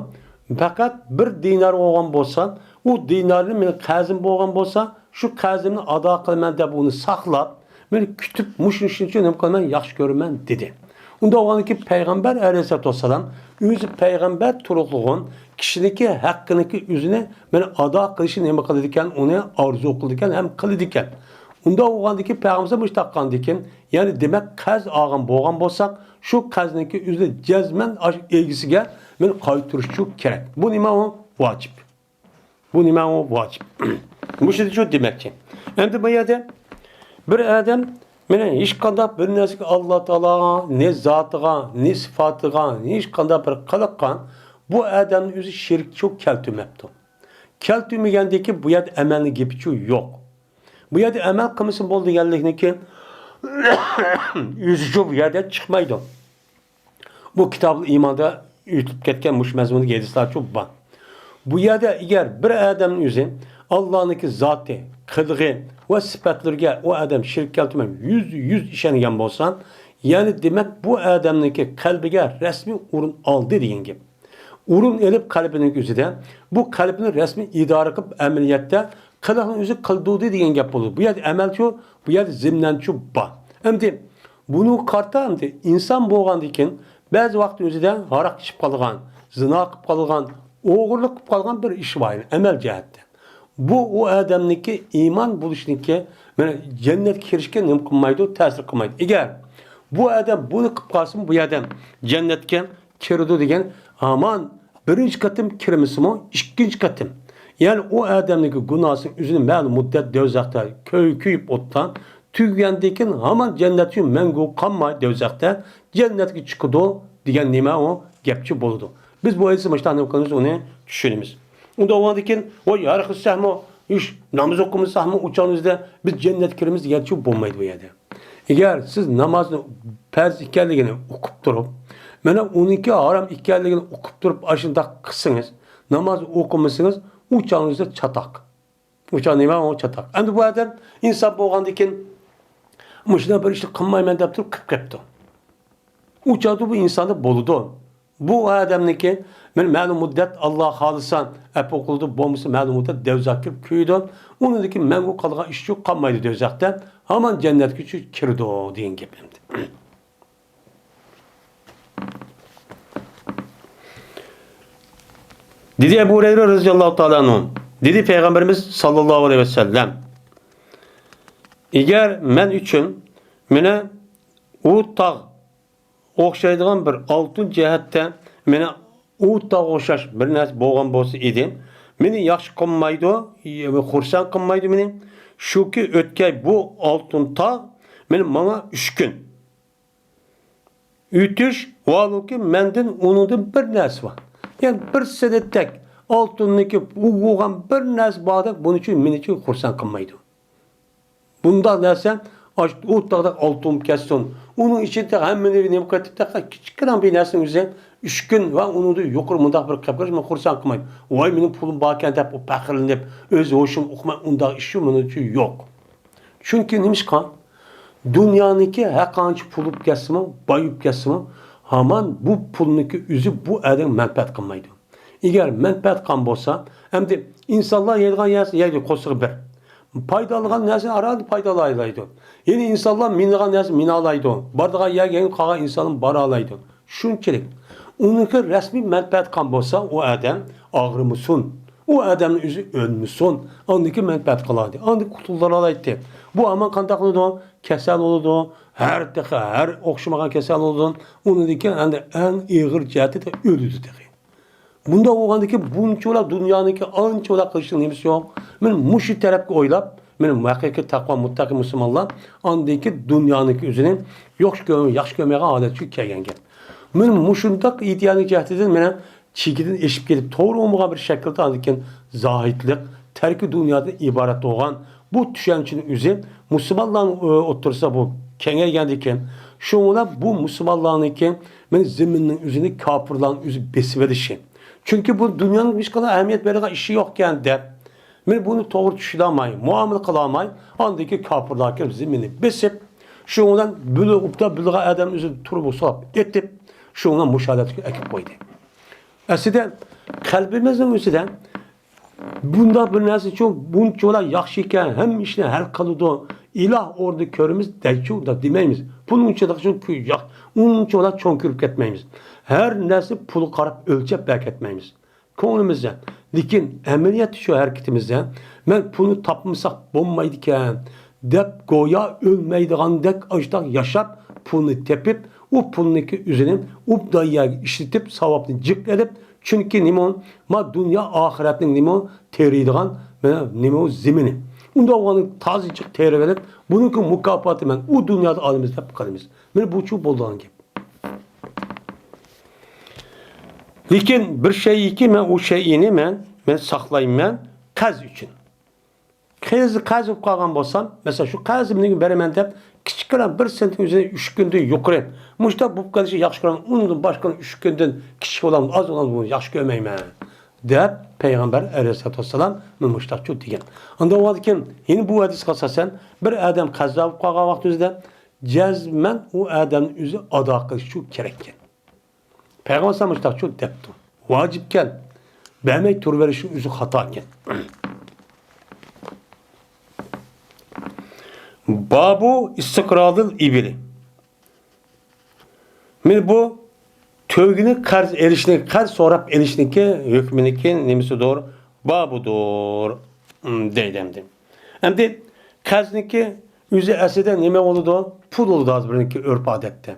fakat bir dinar olgan bolsa o dinarını men qazim bolgan bolsa şu qazimni ada qilman deb uni saqlab men kütüp muşun için ne kadar yaxşı görmen dedi. Onda oğanki Peygamber aleyhisselam özü Peygamber turuqluğun kişiniki hakkıniki üzüne men ada qilishi nima qiladigan onu arzu qiladigan hem qiladigan. Onda oğandaki Peygamber müştaqqandikin yani demek qaz ağam bolgan bolsak şu qazniki üzüne cezmen egisiga men qaytırışçı kerak. Bu nima o vacip. Bu nima o vacip. Bu şey şu demekçi. Endi bu yerde bir adam Mene hech qanday bir narsaga Alloh taologa, ne zotiga, ne sifatiga, hech qanday bir qiliqqan bu odamning o'zi shirk çok keltirmabdi. Keltirmagandiki bu yerda amalni gapichu yo'q. Bu yerda amal qilmasa bo'lganlikniki o'zi shu bu yerda chiqmaydi. Bu kitobli iymonda o'tib ketgan mush mazmunga hadislar çok bor. Bu yerda agar bir odamning o'zi Allohniki zoti, qilg'i va sifatlariga o odam shirk keltirmay yüz ishongan bo'lsa, ya'ni demak bu odamniki qalbiga rasmiy o'rin oldi degan gap. O'rin elib qalbining o'zida bu qalbni rasmiy idora qilib amaliyotda qilg'ini o'zi qildi degan gap bo'ladi. Bu yerda amalchi, bu yerda zimnanchi bor. Endi buni qarta endi inson bo'lgandan keyin ba'zi vaqt o'zida haroq ichib qolgan, zina qilib qolgan, o'g'irlik qilib qolgan bir ish bor, amal jihatda. Bu o adamniki iman buluşniki mana jannatga kirishga nim qilmaydi, ta'sir qilmaydi. Agar bu adam buni qilib qolsin, bu adam jannatga kirdi degan, aman birinchi qatim kirmisimi, ikkinchi qatim. Ya'ni o adamniki gunohsi o'zini ma'lum muddat do'zaxda kuyib o'tdan tugagandan keyin aman jannatga mangu qolmay do'zaxda jannatga chiqdi degan nima o gapchi bo'ladi. Biz bu aytsa mana qilamiz uni tushunamiz. Unda oğandikin o yarı kılsahmı, iş namaz okumasahmı uçağınızda biz cennet kirimiz gerçi bulmaydı bu yerde. Eğer siz namazını perz ikerliğini okup durup, bana 12 haram ikerliğini okup durup aşında kısınız, namaz okumasınız, uçağınızda çatak. Uçağın neyme o çatak. Şimdi bu adam insan bu oğandikin, mışına bir işte kınmayman deyip durup kıp-kıptı. Uçağda bu insanda boludu. Bu adamniki men ma'lum muddat Alloh xolisan ap o'qildi bo'lmasa ma'lum muddat devzakir kuydi. Unidagi mangu qolgan ish yo'q qolmaydi devzakda. Hamon jannatga kirdi degan gap endi. Dedi Ebu Hureyre radhiyallohu ta'ala anhu. Dedi Peygamberimiz sallallahu aleyhi ve sellem. Eğer men üçün mene o tağ o'xshaydigan bir oltin jihatda meni u tog' o'xshash bir narsa bo'lgan bo'lsa edi, meni yaxshi qilmaydi, xursand qilmaydi meni. Shuki o'tgan bu oltin tog' meni menga 3 kun o'tish valuki mendan uningdan bir narsa bor. Ya'ni bir sadatdak oltinniki u bo'lgan bir narsa borda buning uchun meni uchun xursand qilmaydi. Bunday narsa o tog'da oltin kessin. Onun içinde hemen nima qilibdi, kichkina bir narsa o'zi 3 kun va uni yuqori mundaq bir qilib men xursand qilmaydi. Voy mening pulim bor ekan deb faxrlanib, o'z hoshim uqmay undaq ish men uchun yo'q. Chunki nimishqa dunyoniki haqanchi pulib kesimi, boyib kesimi, hamon bu pulniki o'zi bu adam manfaat qilmaydi. Agar manfaat qilgan bo'lsa, endi insonlar yeydigan narsa yeydi qo'sig'i bir. Paydalıgan nersin aradı paydalaydı. Yeni insanlar minligan nersin minalaydı. Bardağa yergen kağa insanın baralaydı. Şunçilik. Onunki resmi menfaat kan bolsa o adam ağrımısın. O adamın yüzü ölmüşsün. Ondaki menfaat kıladı. Ondaki kutullar alaydı. Bu aman kantaklıdı. Kesel oldu. Her okşumagan kesel oldu. Onundaki en ağır cihati de ölüdü. Bunda oğandaki bunçola dünyaniki ançola kılışın nemisi yok. Men muşi tarafga o'ylab, men haqiqiy taqvo muttaqi musulmonlar andaki dünyaniki o'zini yaxshi ko'rmagan odatchi kelgan gap. Men mushundaq idealni jihatidan meni chekidan eshib kelib, to'g'ri bo'lmagan bir shaklda andikan zohidlik, tarki dunyodan iborat bo'lgan bu tushunchani o'zi musulmonlarning o'tirsa bu kengaygandan keyin shunlar bu musulmonlarniki men zaminning o'zini kofirlarning o'zi besib edishi. Çünkü bu dünyanın hiç kadar ehemmiyet verilen işi yokken de men bunu doğru düşünemeyin, muamele kılamayın. Andaki kapırlarken zimini besip, şundan bülüğe adam üzerinde turubu soğuk etip, şundan müşahadatı ekip koydu. Aslında kalbimizin üzerinden bunda bir narsa çok bunçola yaxşıyken hem işine hal kılıdı. İlah orada körümüz deyçu da demeyimiz. Bunun için de çok kuyacak. Unçola çonkürüp ketmeyimiz. Her narsa pulu qarab ölçep bak etmeyimiz. Ko'nglimizda. Lekin amaliyat shu harakatimizda men pulni topmasak bo'lmaydigan deb go'yo o'lmaydigandek ajdaq yashab pulni tepib, u pulniki o'zini ubdayaga ishlatib savobni jiq edib, chunki nima ma dunyo oxiratning nima teriydigan mana nima zemini. Unda onu tazıcık tervelip, bununki mukafatı men, o dünyada alımız hep kalımız. Mene bu çok bolduğun gibi. Lekin bir şey ki men o şeyini men saklayayım men qaz üçün. Qazıp qalğan bolsam, mesela şu qazımni beraman deb kichkina 1 sentin üzerine 3 günde yuqori. Muşta bu qilishi yaxshi ko'raman. Undan boshqa 3 kundan kichik olan, az olan bunu yaxshi ko'rmayman. Deb Peygamber Aleyhisselatü Vesselam muşta çok degan. Onda o vakitin yine bu hadis qasasan bir adam qazzab qalğan vaqt o'zida jazman o adamning o'zi ado qilish çok kerak ekan. Peygamber muşta çok debdi. Vacibken bermay turverişin o'zi xato ekan. Babu istiqradıl ibili. Men bu tövgünü qarz erişlik, qarz so'rab erişlikki hükmüniki nemisi doğru? Babudur deydimdi. Endi qarzniki o'zi aslida nima bo'ladi? Pul bo'ladi az birinki örf odatda.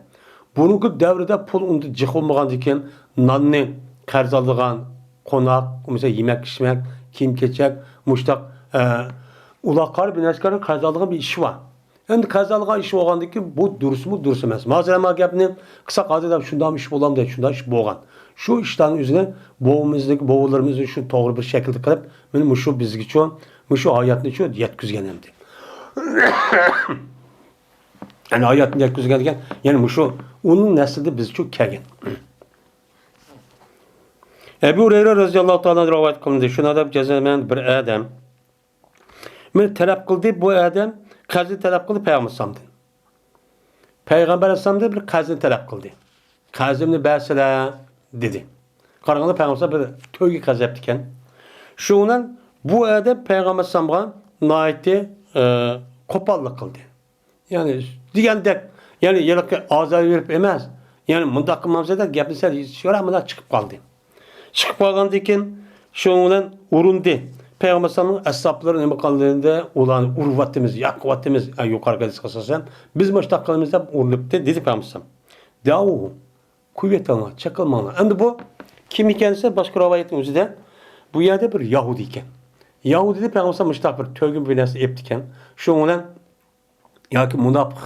Bununki davrida pul unda jiqilmagan ekan, nonni qarz olgan, qo'noq, mesela yemek içmek, kiyim kechak, mushtaq ulaqar bir narsani qarz olgan bir ish var. Endi qarz olgan ish bo'lgandan keyin bu durusmi, durus emas. Masalan, men gapni qisqa qilib shunday ish bo'lam deb, shunday ish bo'lgan. Shu ishlarning o'zini bovlarimizni shu to'g'ri bir shaklda qilib, men shu bizga shu hayotni yetkazgan endi. Yani hayotni yetkazgan degan, ya'ni shu uning naslida biz uchun kelgan. Ebu Hureyre radhiyallohu ta'ala rivoyat qilindi. Shuna deb jazaman bir odam men talab qildi, bu odam qazni talab qildi Peygamber'dan. Peygamber Aleyhisselam'da bir qazni talab qildi. Qazimni bersizlar dedi. Qaraganda Peygamber bir to'yga qaz yaptı ekan. Shundan bu odam Peygamber Aleyhisselam'a naiti qo'pollik qildi. Yani degandek, yani yalaqqa azor berib emas. Yani mundaq qilmamsada gapni sal sho'ramdan chiqib qoldi. Chiqib qolgandan keyin shundan urindi. Peygamber Aleyhisselam'ın ashobları nima qilganda ularni urvatimiz, yaqvatimiz yuqoriga chiqasasan, biz mushtaqligimizda urilibdi dedi Peygamber Aleyhisselam. Davu kuvvetlanma, chaqilmanglar. Endi bu kim ekansa boshqa rivoyatning o'zida bu yerda bir Yahudi ekan. Yahudi deb Peygamber Aleyhisselam mushtaq bir to'g'ri bir narsa epdi ekan. Shundan yoki munofiq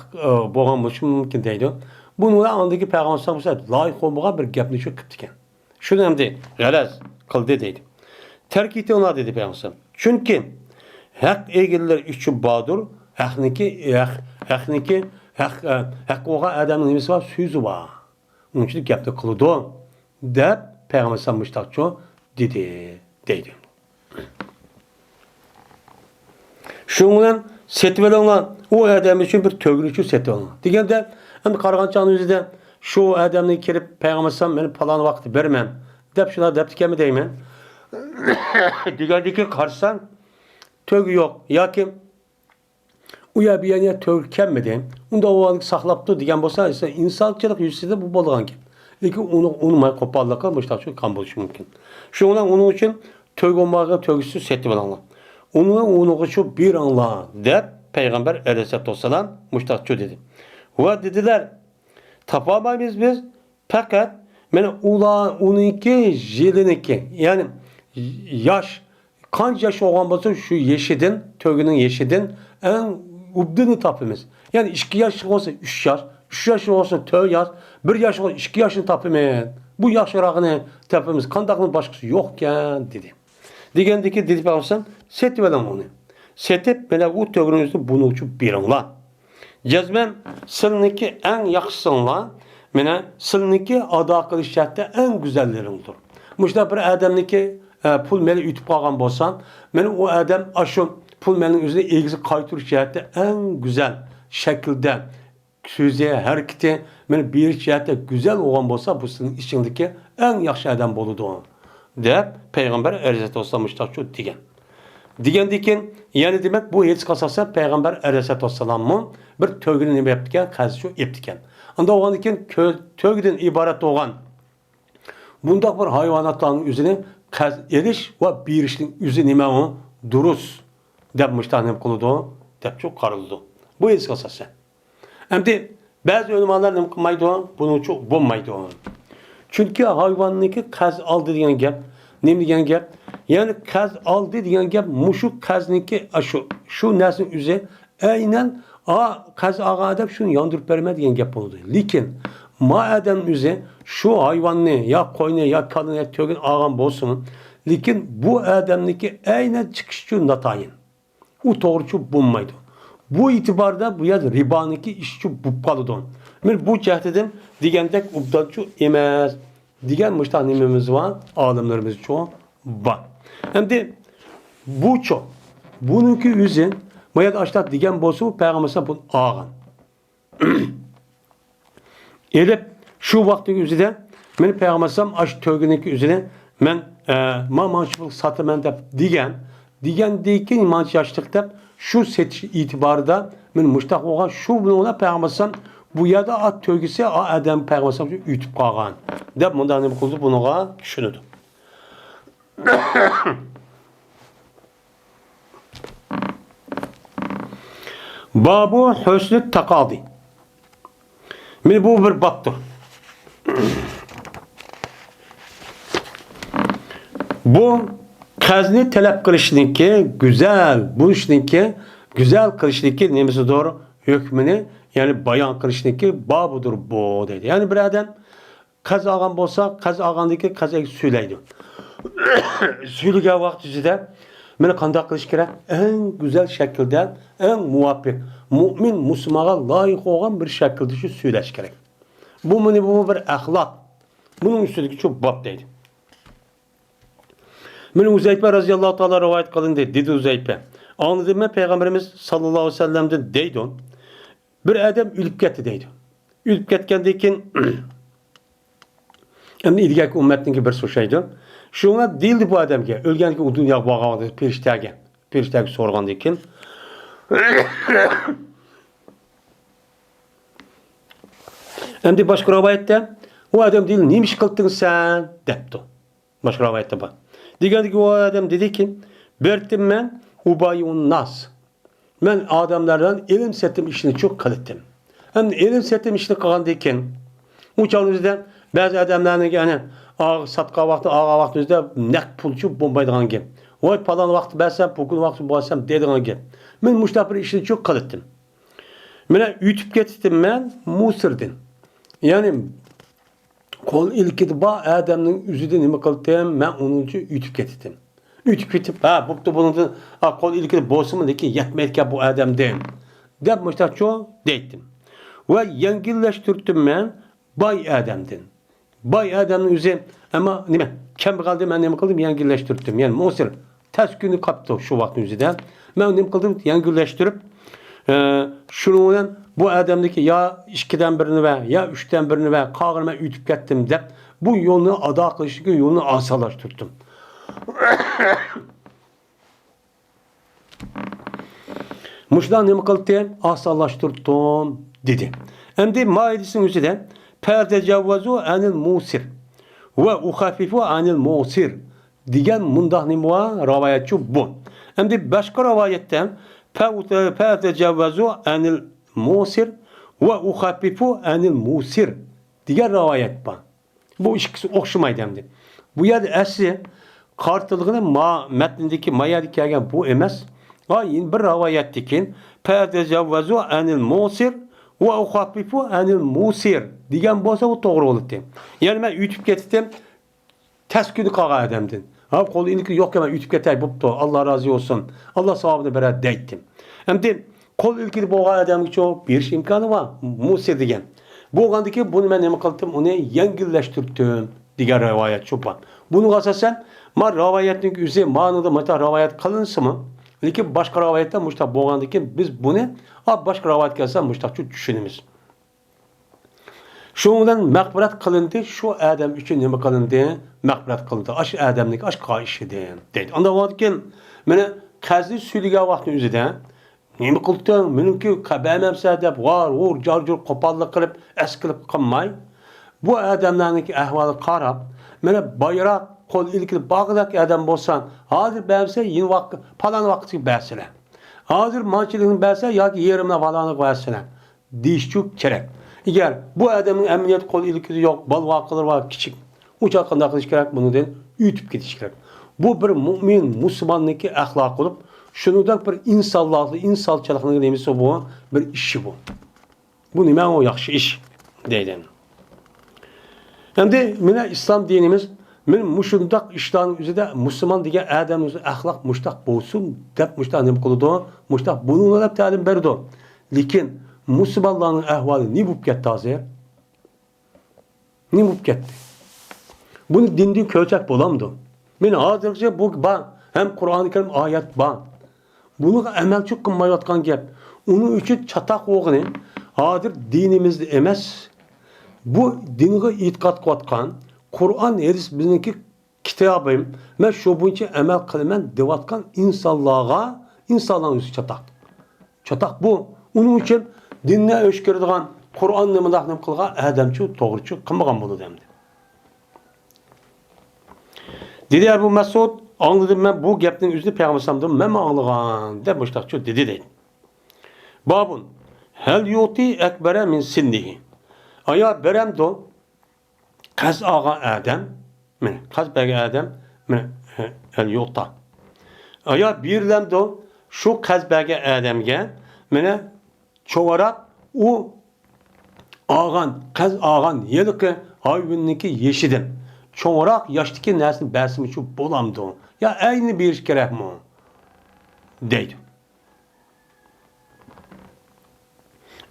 bo'lgan bo'lishi mumkin deydi. Bunlar andagi Peygamber Aleyhisselam loyiq bo'lmagan bir gapni shu qilibdi ekan. Shuni ham deydi, g'alaz qildi deydi. Terk eti ona dedi Peygamber. Çünkü hak egeller üçün badur, hak oğa adamın nemesi var, sözü var. Onun için yaptı kılıdı. Dep Peygamber sanmıştakçı dedi. Şundan setvelenler o adam için bir tövgürücü setvelenler. Degen de hem Kargançanın yüzü de şu adamın kirip Peygamber san beni falan vakti vermem. Dep şuna dep dikemi deymen. Digerdeki karşısan tövgü yok. Ya ki uya bir yana tövgü kelmedi. Onda o anlık saklaptı diyen bolsa ise insanlıkçılık yüzüde bu bolğan ki. Lekin onu kopallık kalmışlar çünkü kan buluşu mümkün. Şundan onun için tövgü olmağı tövgüsü setli olanlar. Onu şu bir anla der Peygamber Aleyhisselatü Vesselam müştakçı dedi. Ve dediler tapamayız biz fakat onunki jeliniki yani yaş kaç yaş olan olsa şu yeşidin tövgünün yeşidin en ubdunu tapımız. Yani 2 yaş olsa 3 yaş, 3 yaş olsa 4 yaş, 1 yaş olsa 2 yaşını tapımız. Bu yaşlarını tapımız. Kandakının başkası yokken dedi. Digendeki dedi Peygamber setip adam onu. Setip böyle o tövgünün üstü bunu uçup bir anla. Cezmen sılniki en yaxşısınla mene sılniki ada kılış şartta en güzellerindir. Muşta bir adamniki pul meli ütüp qalğan bolsan, men o adam aşu pul melinin üzerine ilgisi qaytırış cihetdə en güzel şekilde sözü, hareketi, men bir cihetdə güzel olan bolsa, bu sizin içindeki en yaxşı adam boludu o. Deyip Peygamber Aleyhisselatü Vesselam müştakçı degen. Degendikin, yani demek bu hiç kasasa Peygamber Aleyhisselatü Vesselam'ın bir tövgünü nime yaptıken, kazı yaptıken. Anda oğan iken tövgüden ibaret olan bundaq bir hayvanatların üzerine eriş ve bir işin yüzü nime o durus dep müştahnem kılıdı dep çok karıldı. Bu hiç kasasa. Hem de bazı ölümanlar ne kılmaydı o, bunu çok bulmaydı o. Çünkü hayvanlıki kaz aldı diyen gap, Nima degan gap? Ya'ni qaz oldi degan gap mushu qazniki shu narsaning o'zi aynan qaz olgan deb shuni yondirib berma degan gap bo'ldi. Lekin ma adam o'zi shu hayvonni yo qo'yni yo kalini to'gin olgan bo'lsin, lekin bu odamniki aynan chiqish uchun natayin. U to'g'ri bo'lmaydi. Bu itibarda bu yer riboniki ish uchun bo'lib qoladi. Men bu jihatidan degandek ubdonchu emas degan mushtaq nimamiz var, olimlarimiz çoğu var. Endi bu çok. Bununki yüzü mayat açtak degen bolsa Peygamberimiz bunu ağan. Elip şu vaktin yüzüde men Peygamberimiz aç tövgününki yüzüne men mançılık satımen dep degen deyken manç açtıkta şu setiş itibarda men muştaq olgan şu bununla Peygamberimiz bu yada at tövgüsü adam Peygamberimiz ütüp kalgan. Dep bundan ne buldu bunuğa şunudu. Babu husnü takadi. Men bu bir babdır. Bu qazni talep qilishninki güzel, bu işninki güzel qilishninki nemisi doğru hükmünü yani bayan qilishninki babudur bu dedi. Yani bir adam qaz olgan bo'lsa, qaz olgandiki qazak söyleydi. Söylеген vaqt ichida meni qanday qilish kerak? Eng güzel şekilde, eng muvaffaq, mu'min musulmonga loyiq bo'lgan bir shaklda shu söylesh kerak. Bu bir axloq. Bunun üstündeki çok bab deydi. Meni Uzaype radıyallahu ta'ala rivayet qilindi, dedi Uzaype. Anladım ben Peygamberimiz sallallahu aleyhi ve sellem'den deydi. Bir adam ölüp ketdi deydi. Ölüp ketgandan keyin endi ilgaki ummatninki bir so'shaydi. Shunga deyildi bu odamga, o'lganki u dunyoga borganda perishtaga so'rgandan keyin endi boshqa rivoyatda u odam deyildi, "Nima ish qilding sen?" debdi. Boshqa rivoyatda bor. Degandiki o adam dedi ki, "Bertim men ubayun nas." Men adamlardan ilim setim işini çok kalittim. Hem ilim setim işini qilgandan keyin u chog'imizda ba'zi adamlarning yani satqa vaqti, ağa vaqtimizda naqd pulchi bo'lmaydigan gap. Voy falan vaqt bersem, bugün vaqt bo'lsam deydigan gap. Men mushtaq bir ishni çok qildim. Mena yutib ketdim men musirdan. Yani qo'l ilkidi bor odamning o'zida nima qildim, men uningchi yutib ketdim. Yutib ketib, bo'pti bundan qo'l ilkidi bo'lsinmi, lekin yetmaydigan bu odamdan deb mushtaqcho deydim. Va yengillashtirdim men boy odamdan. Boy odamning o'zi ama nima? Kambag'alda men nima qildim? Yengillashtirdim. Yani musir taskuni qopdi shu vaqtning o'zida. Men nima qildim? Yengillashtirib shuning bilan bu adamdaki ya 2'den birini ve ya 3'ten birini ve qag'irma ütüp ketdim deb bu yo'lni ado qilishga yo'lni osonlashtirdim. Mushdan nima qildi? Osonlashtirdim dedi. Endi maidisining o'zida "Pertejavvazu anil musir ve ukhaffifu anil musir" degan mundaq nima rivoyatchi bu. Endi boshqa rivoyatda "Pertejavvazu anil musir ve ukhaffifu anil musir" degan rivoyat bor. Bu ikkisi o'xshamaydi endi. Bu yerda asli qartilligini matnidagi mayada kelgan bu emas. Yin bir rivoyatdiki "Pertejavvazu anil musir ve ukhaffifu anil musir" degan bo'lsa u to'g'ri bo'ladi. Ya'ni men yutib ketdim, taskuni qolgan odamdan. Qo'l ilki yo'q ekan, yutib ketay bo'pti. Alloh rozi olsun. Alloh savobini beradi deydim. Endi qo'l ilkili bo'lgan odamga cho'q berish imkoni bor. Musir degan. Bo'lgandiki buni men nima qildim? Uni yengillashtirdim degan rivoyat shu bor. Buni asosan men rivoyatning o'zi ma'noda mata rivoyat qilinsimi? Lekin boshqa rivoyatda mushtaq bo'lgandiki biz buni boshqa rivoyat kelsa mushtaqcha tushunamiz. Şundan mağfiret qilindi, şu adam üçün nima qilindi? Mağfiret qildi. Aş adamning aş qoishidan dedi. Unda vaqtkin meni qazni suyligan vaqtning o'zida nima qilding? Meniki qabamamsa deb g'ar jarjur qo'pollik qilib, askilib qilmay, bu odamlarning ahvoli qarab, meni bayroq qo'l ilkilib bag'dak adam bo'lsan, hozir bersa, yin vaqt, falan vaqtga bersalar. Hozir manchilikni bersa yoki yerimni falani qo'yasizlar. Deyishchu kerak. Eğer bu adamın emniyet kol ilgisi yok, bal vakıları var, küçük. Uçak qanday qilish kerak? Bundan ütüp ketiş kerak. Bu bir mümin, Müslümanniki ahlak olup, şunudak bir insanlıqlı, insançılıqның nemesi bu, bir işi bu. Bu nima o yaxşı iş deyden. Endi mine İslam dinimiz men muşundaq işlerin üzerinde Müslüman degan adamning ahlak muştaq bo'lsin deb muştaq nima qildi? Muştaq bunu deb ta'lim berdi. Lekin Müslümanlarning ahvoli ne bo'lib ketdi hozir? Ne bo'lib ketdi? Buni dindan ko'rsak bo'lamdi. Men hozircha bu bor, hem Qur'oni Karim oyat bor. Buni amalchi qilmayotgan gap. Uning uchun chataq o'g'ini hozir dinimizda emas, bu dinga e'tiqod qilayotgan Kur'an hadis bizniki kitabım. Ben şu bunca emel kılmen devatkan insanların yüzü çatak. Çatak bu. Onun için dinle öşkürdiğen Kur'an nemindaq nem kılgan adamçı, doğruçu kılmagan bunu demdi. Dedi Ebu Mesud, anladım ben bu gepnin yüzünü peygambersamdım, ben mi anlagan de müştakçı dedi değil. Babun, hel yuti ekbere min sinnihi. Aya berem do, Kaz ağa Adem, kaz bege Adem, el yolta. Aya birlem do, şu kaz bege Ademge, mene çoğarak o ağan, kaz ağan, yelik hayvanlıki yeşidim. Çoğarak yaştaki nesin bersim için bolamdı. Ya aynı bir iş gerek mi? Deydi.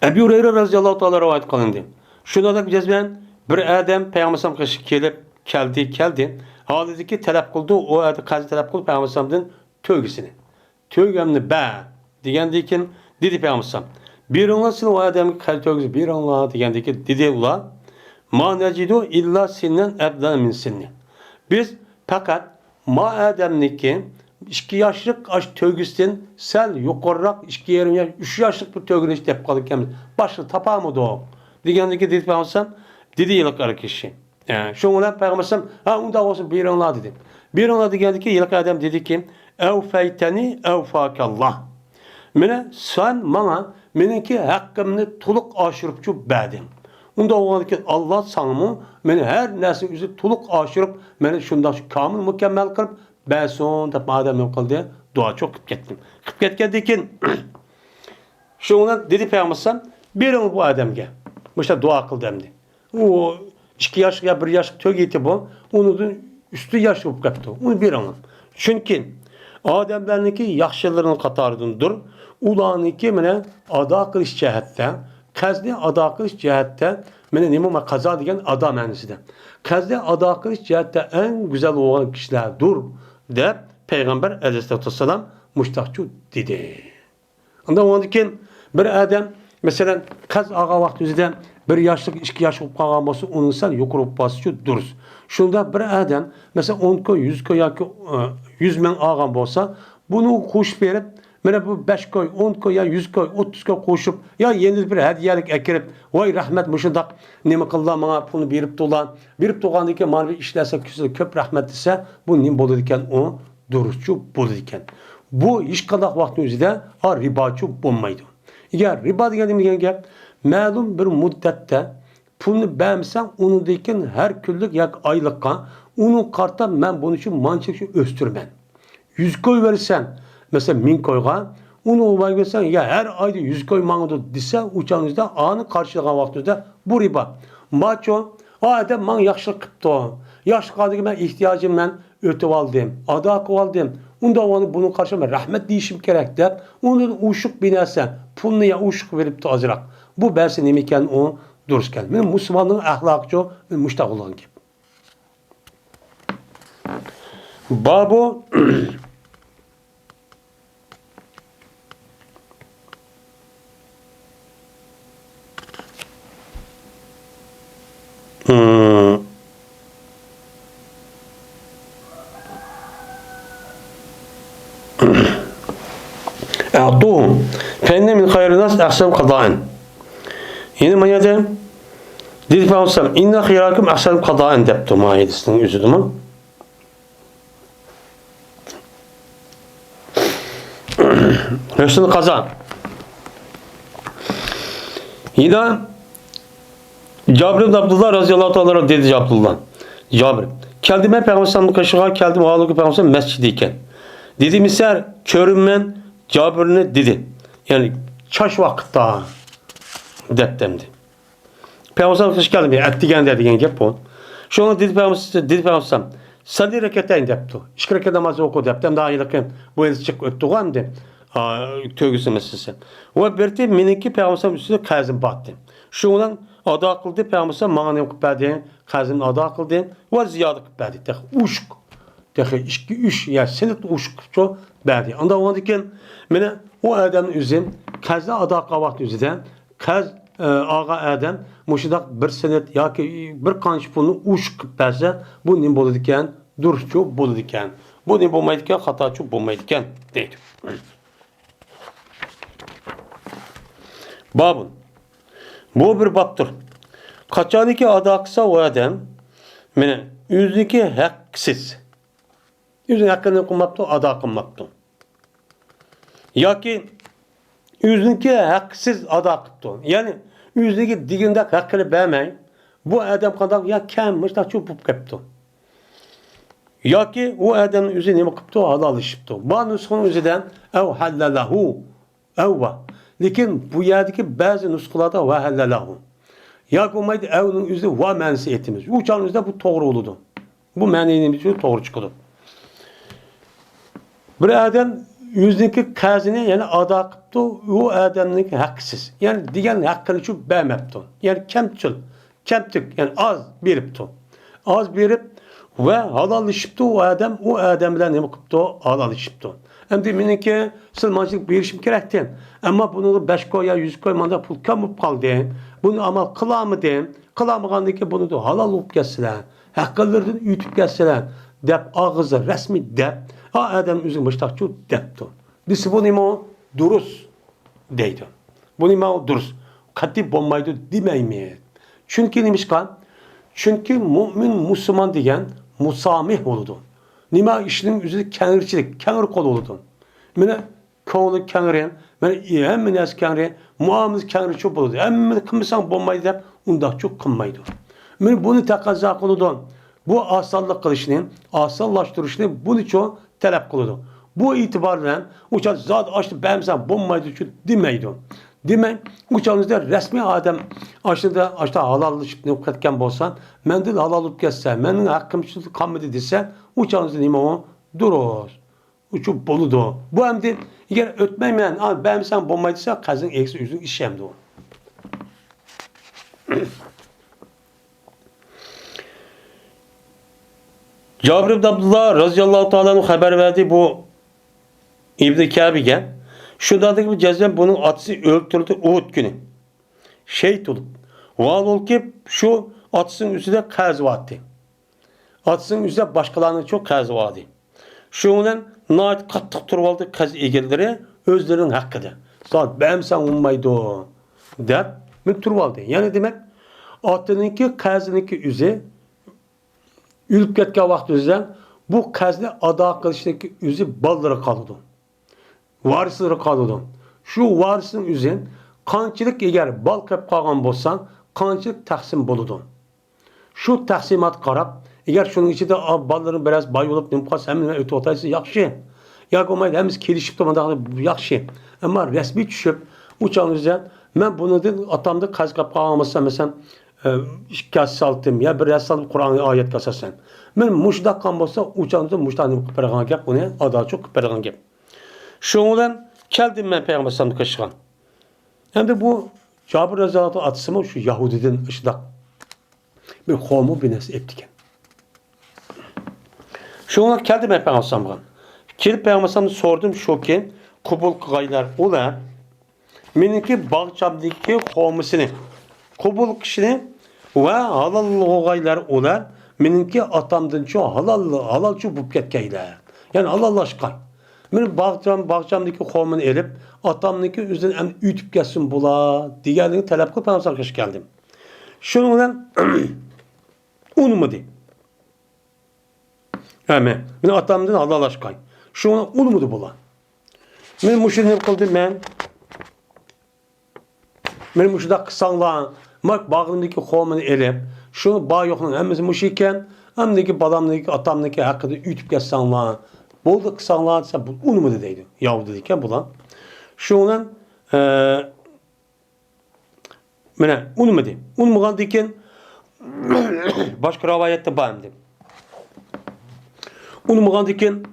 Ebu Hureyre radıyallahu ta'ala rivayet kılındı. Şuna da bileceğiz ben, bir adam Peygamber kışı geldi. Halideki talep kıldı. O adam kazı talep kıldı Peygamber'in tövgüsünü. Tövgümünü be diyendikin dedi Peygamber. Bir anlasın o adamın kazı tövgüsü bir anla diyendikin dedi ula. Ma necidu illa sinnen ebdan min sinni. Biz fakat ma adamniki 2 yaşlık aş tövgüsün sel yukarırak 2 yarım yaş 3 yaşlık bir tövgünü işte yapıp kalırken başlı tapamadı o. Digendeki dedi Peygamber dedi yıllık kişi. Yani şu olan Peygamber ha onda olsun bir anla dedi. Bir anla digendeki yıllık adam dedi ki evfeyteni evfakallah. Mene sen bana meniki hakkımını tuluk aşırıp şu bedim. Onda olan ki Allah sanımı meni her nesli üzü tuluk aşırıp meni şundan şu kamil mükemmel kılıp ben son da madem yok diye dua çok kıp gittim. Kıp gittikin şu olan dedi Peygamber bir an bu adamge. İşte dua kıl demdi. O 2 yaşlık 1 yaşlık tövgeti bu. Onun üstü yaşlı olup kaptı. Onu bir anlam. Çünkü adamlarınki yaxşılarının katarıdındır. Ulanınki mene ada kılış cihette. Kazni ada kılış cihette. Mene nima kaza degen ada mənisi de. Kazni ada kılış cihette en güzel olan kişiler dur. De Peygamber aleyhisselam müştakçı dedi. Ondan onunkin bir adam mesela kaz ağa vakti yüzüden 1 yaşlık 2 yaş olup kalgan bolsa onun sen yukarı olup basıcı duruz. Şunda bir adam mesela 10 koy 100 koy yoki 100 men algan bolsa bunu koşup berip mana bu 5 koy 10 koy ya 100 koy 30 koy koşup ya yeni bir hediyelik ekirip vay rahmet muşundaq nima qildi bana pulni berip tuğandan ki mana bir işlerse köp rahmet dese bu nima bo'ladi ekan o duruşçu bo'ladi ekan. Bu iş qandaq vaqtning o'zida ribochi bo'lmaydi. Eğer riba degan gap ma'lum bir muddatda pulni bermsan undan her kunlik yoki oylikqa uni qarta men buni uchun manchalik o'stirman. 100 koy verirsen mesela 1000 koyga onu olmaya versen ya her ayda 100 koy manıdı dese uçağınızda anı karşılayan vaxtınızda bu riba. Maço adam man yaxşılık qıptı. Yaş qadığı ben ihtiyacım ben ötüp aldım. Ada aldım. Onda onu bunun karşılığında rahmet deyişim gerek de onu uşuk binersen pulunu ya uşuk verip de azırak. Bu bersin imiken o dururken. Benim Müslümanlığın ahlakçı ve müştak olan gibi. Babu أعطوهم فإن من خير الناس أحسن قضاء. Yine manada dedi Peygamber inna khirakum ahsan qada'an deptu maidesinin üzüdümü. Hüsnü kaza. Yine Cabir bin Abdullah radıyallahu ta'ala dedi Cabir. Keldim ben Peygamber kaşığa geldim Ağalık Peygamber mescidiyken. Dedi misal körüm Cabir'ine dedi. Yani çaş vakitte deptemdi. Peygamber kaşığa geldim ya ettigen dediğin gep on. Şuna dedi Peygamber Sadi reketeyn deptu. İki reket namazı oku deptem daha yakın. Bu el çık öttüğüm de. Tövgüsü meselesi. Ve berti meniki Peygamber üstüne kazım battı. Şundan ada kıldı Peygamber mağanı okup verdi. Kazım ada kıldı. Ve ziyadı verdi. Tek uşk. Tek iki üç ya senet uşk çok verdi. Anda o diken mene o adamın üzüm kazda ada kavat üzüden kaz ağa adam muşidak bir senet ya ki bir kanç pulunu uşk verse bu ne bolu diken duruşçu bolu diken. Bu ne bulmaydı diken hataçı bulmaydı diken deydi. Babun. Bu bir babdır. Kaçaniki adı aksa o adam mene yüzdeki haksız. Yüzün hakkını okumaptı, adı akınmaptı. Ya ki yüzdeki haksız adı akıptı. Yani yüzdeki diginde hakkını beğenmeyin. Bu adam kadar ya kemmiş da çubup kaptı. Ya ki o adamın yüzü ne kaptı, adı alışıptı. Bu nüskunun yüzünden ev hallalahu evva. Lakin bu yerdeki bazı nüskularda ve hallalahu. Ya kumaydı evnin yüzü ve mensi etimiz. Uçağın yüzünde bu doğru oldu. Bu meninin için doğru çıkıldı. Bir adam yüzdeki kazini yani adı kıptı, o adamın haksız. Yani diğer hakkını çok beğenmepti. Yani kemtik yani az biripti. Az birip ve halalışıptı o adamdan ne kıptı, halalışıptı. Hem de miniki sılmancılık bir işim gerekti. Ama bunu 5 koy ya 100 koy manda pul kamup kaldı. Bunu ama kılamı deyin. Kılamı ki bunu da halal olup gelseler. Hakkılardan ütüp gelseler. Dep ağızı resmi dep. Adam üzüm baştakçı depti. Disi bu nimo durus deydi. Bu nimo durus. Katip olmaydı demeymeyi. Çünkü neymiş kan? Çünkü mümin Müslüman diyen musamih oldu. Nima işinin yüzü kenirçilik, kenir kol oldu. Mene kolu kenirin, mene hem nes keniri, muamız keniri çok oldu. Hem kımsan bombaydı dep, unda çok kımmaydı. Mene bunu takazza koludu. Bu asallık kılışının, asallaştırışını bunu çok talep kılıdı. Bu itibarla uçak zat açtı benimsen bombaydı çok demeydi. Demek uçağınızda resmi adam açtı halallaşıp ne katken bolsan, mendil halal olup geçse, menin hakkım kalmadı dese, uçağınızda imamı durur. Uçup boludu. Bu hem de eğer ötmeyen, benimsen bombaydıysa kazın eksi yüzün işi hem de o. Cabir ibn Abdullah radıyallahu ta'ala'nın haber verdiği bu İbn-i Kâbi'ge şuradaki bir cezve bunun atısı öldürüldü Uhud günü. Şehit olup. Val ol ki şu atısının üstünde kaz vardı. Atısının üstünde başkalarının çok kaz vardı. Şundan nait kattık turvaldı kaz egerleri özlerinin hakkıdır. Saat benimsen ummaydı o. Der mi turvaldı. Yani demek atınınki kazınınki üzü ülüp ketken vakti üzerinde bu kazne ada kılışındaki üzü balları kaldı. Varisleri kaldı. Şu varisin üzerinde kançılık eğer bal kep kalgan bolsan kançılık taksim boludu. Şu taksimat qarab eğer şunun içinde balların biraz bay olup nimqas hem öte otaysa yaxşı. Ya qomaydı hemiz kelişip tomanda yaxşı. Ama resmi düşüp uçağın üzerinde ben bunu atamda kaz kep kalgamasa mesela şikayet aldım ya bir resal Kur'an ayet kasasan. Ben muşdak kan bolsa uçağınızda muşdan kıpırgan gep bunu ada çok kıpırgan gep. Şundan keldim ben Peygamber sallallahu kaşıgan. Hem de bu Cabir Rezat'ın atısı mı şu Yahudiden ışıdak bir homu binesi ettiken. Şundan keldim ben Peygamber sallallahu. Kelip Peygamber sallallahu sordum şu ki kubul gaylar olar. Meninki bağçamdaki homusini kubul kişini ve halal gaylar olar. Meninki atamdan çok halal çok bu ketkeyler. Yani halallaşkan. Men bağçamdaki qomini elib, atamniki üzerinden ütüp gelsin bula, diğerlerini talep qilib Peygamber kaş geldim. Şunun bilan unumudi. Ama men atamdan halallaşkan. Şunu unumudi bula. Men muşini qildim men muşda qısanlan, mak bağımdaki qomini elib, şunu bağ yoqning hammasi muş ekan, Hemdeki balamdaki atamdaki hakkında ütüp geçsenler. Bolda kısanlar ise onu mu dediydi? Yahu dediyken bulan. Şundan mene onu mu deyim? Onu mu kaldıyken başka rivayette bağımdı. Onu mu kaldıyken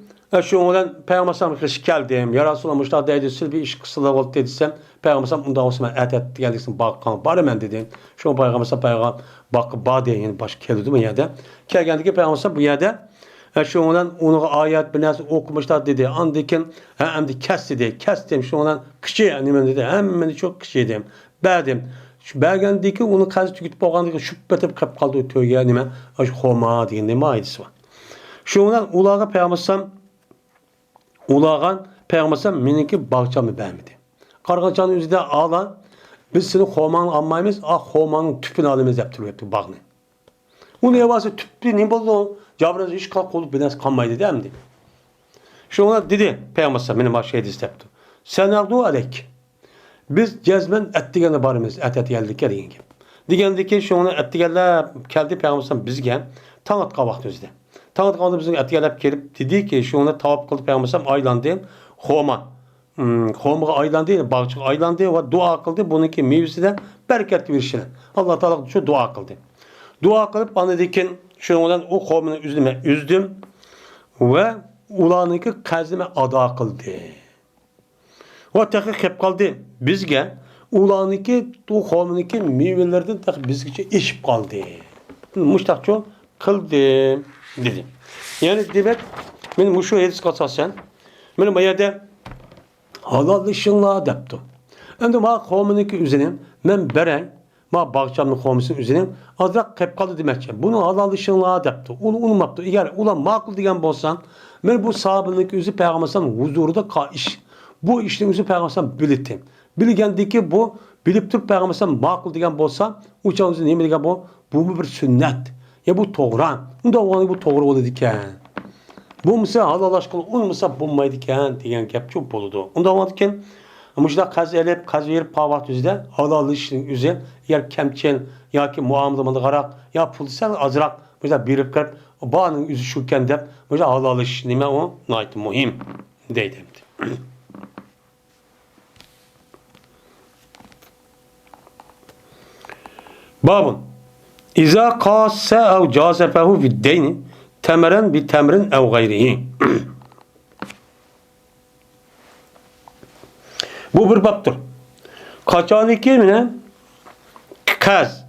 şundan Peygamber kış geldim. Ya Resulallah müştah deydi. Siz bir iş kısıla oldu dediysem Peygamber onda olsun ben et geldiksin bakkan. Bari ben dedim. Şu Peygamber bak bağ diye yani baş geldi mi yerde. Gelgendeki Peygamber bu yerde şundan onu ayet biraz okumuşlar dedi. Andikin hem de kes dedi. Kestim şundan kışı yani dedi. Hemen çok kışıydım. Bədim. Şu belgendeki onu kazı tüketip olgandaki şüphetip kap kaldı ötüyor nime. Aş homa diye nime aidisi var. Şundan ulağa Peygamber ulağan Peygamber meniki bağçamı beğenmedi. Kargacanın yüzünde ağlan biz seni homanı almayımız, homanın tüpünü alımız yaptırıyor bağını. Onu yavaşça tüpü ne buldu? Cabrız iş kalk olup biraz kanmaydı değil mi? Şuna dedi Peygamber benim başka hedis yaptı. Sen ardu alek. Biz cezmen ettigene barımız et geldik gelin gibi. Digende ki şuna ettigeler geldi Peygamber bizge tanıt kavakt özde. Tanıt kavakt bizim ettigeler gelip dedi ki şuna tavap kıldı Peygamber aylandı homa. Homa aylandı bağçık aylandı ve dua kıldı bununki mevzisi de bereketli bir şey. Allah Teala şu dua kıldı. Dua kılıp bana diken şundan o kavminin üzerine üzdüm ve ulanıki kazime ada kıldı. O tekrar hep kaldı bizge ulanıki o kavmindeki meyvelerden tek bizge işip kaldı. Müştakçı kıldı dedi. Yani demek benim şu hadis katsasen benim ayada halal işinla deptu. Ende ma kavmindeki üzerine men beren ma bağçamın komisinin üzerine azrak hep kaldı demekçe. Bunu halal işinla deptu. Onu unutmaptı. Eğer ulan makul diyen bolsan men bu sahabındaki üzü Peygamber'in huzurunda iş. Bu işin üzü Peygamber'in bilittim. Bilgendeki bu bilip Türk Peygamber'in makul diyen bolsa uçağın üzerine ne bilgen bu? Bu bir sünnet. Ya bu doğran. Onda onu bu doğru oldu diken. Bu mesela halal aşkı onu mesela bulmaydı diken diyen gap çok boludu. Onda olmadı diken Müşdak kaz verip pavat üzde halal işin üzerine yer kemçel ya ki muamelamanı qarak ya pulsan azrak mesela birip kırıp bağının üzü şukken de mesela halal iş nime o nayt muhim deydi. Babun İza qasse ev cazefehu fid deyni temeren bi temrin ev gayrihi. Bu bir baktır. Kaçanı kimine kaz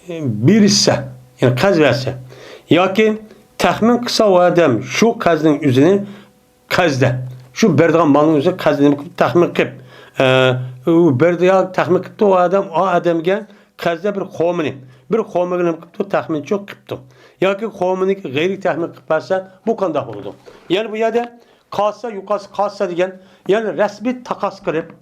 bir ise yani kaz verse ya ki tahmin kısa o adam şu kazın üzerine kazda şu berdan malın üzerine kazını tahmin kıp berdan tahmin kıptı o adamga kazda bir kovmini kıptı tahmin çok kıptı ya ki kovmini gayri tahmin kıparsa bu kanda oldu. Yani bu yerde kassa yukarısı kassa diyen yani resmi takas kırıp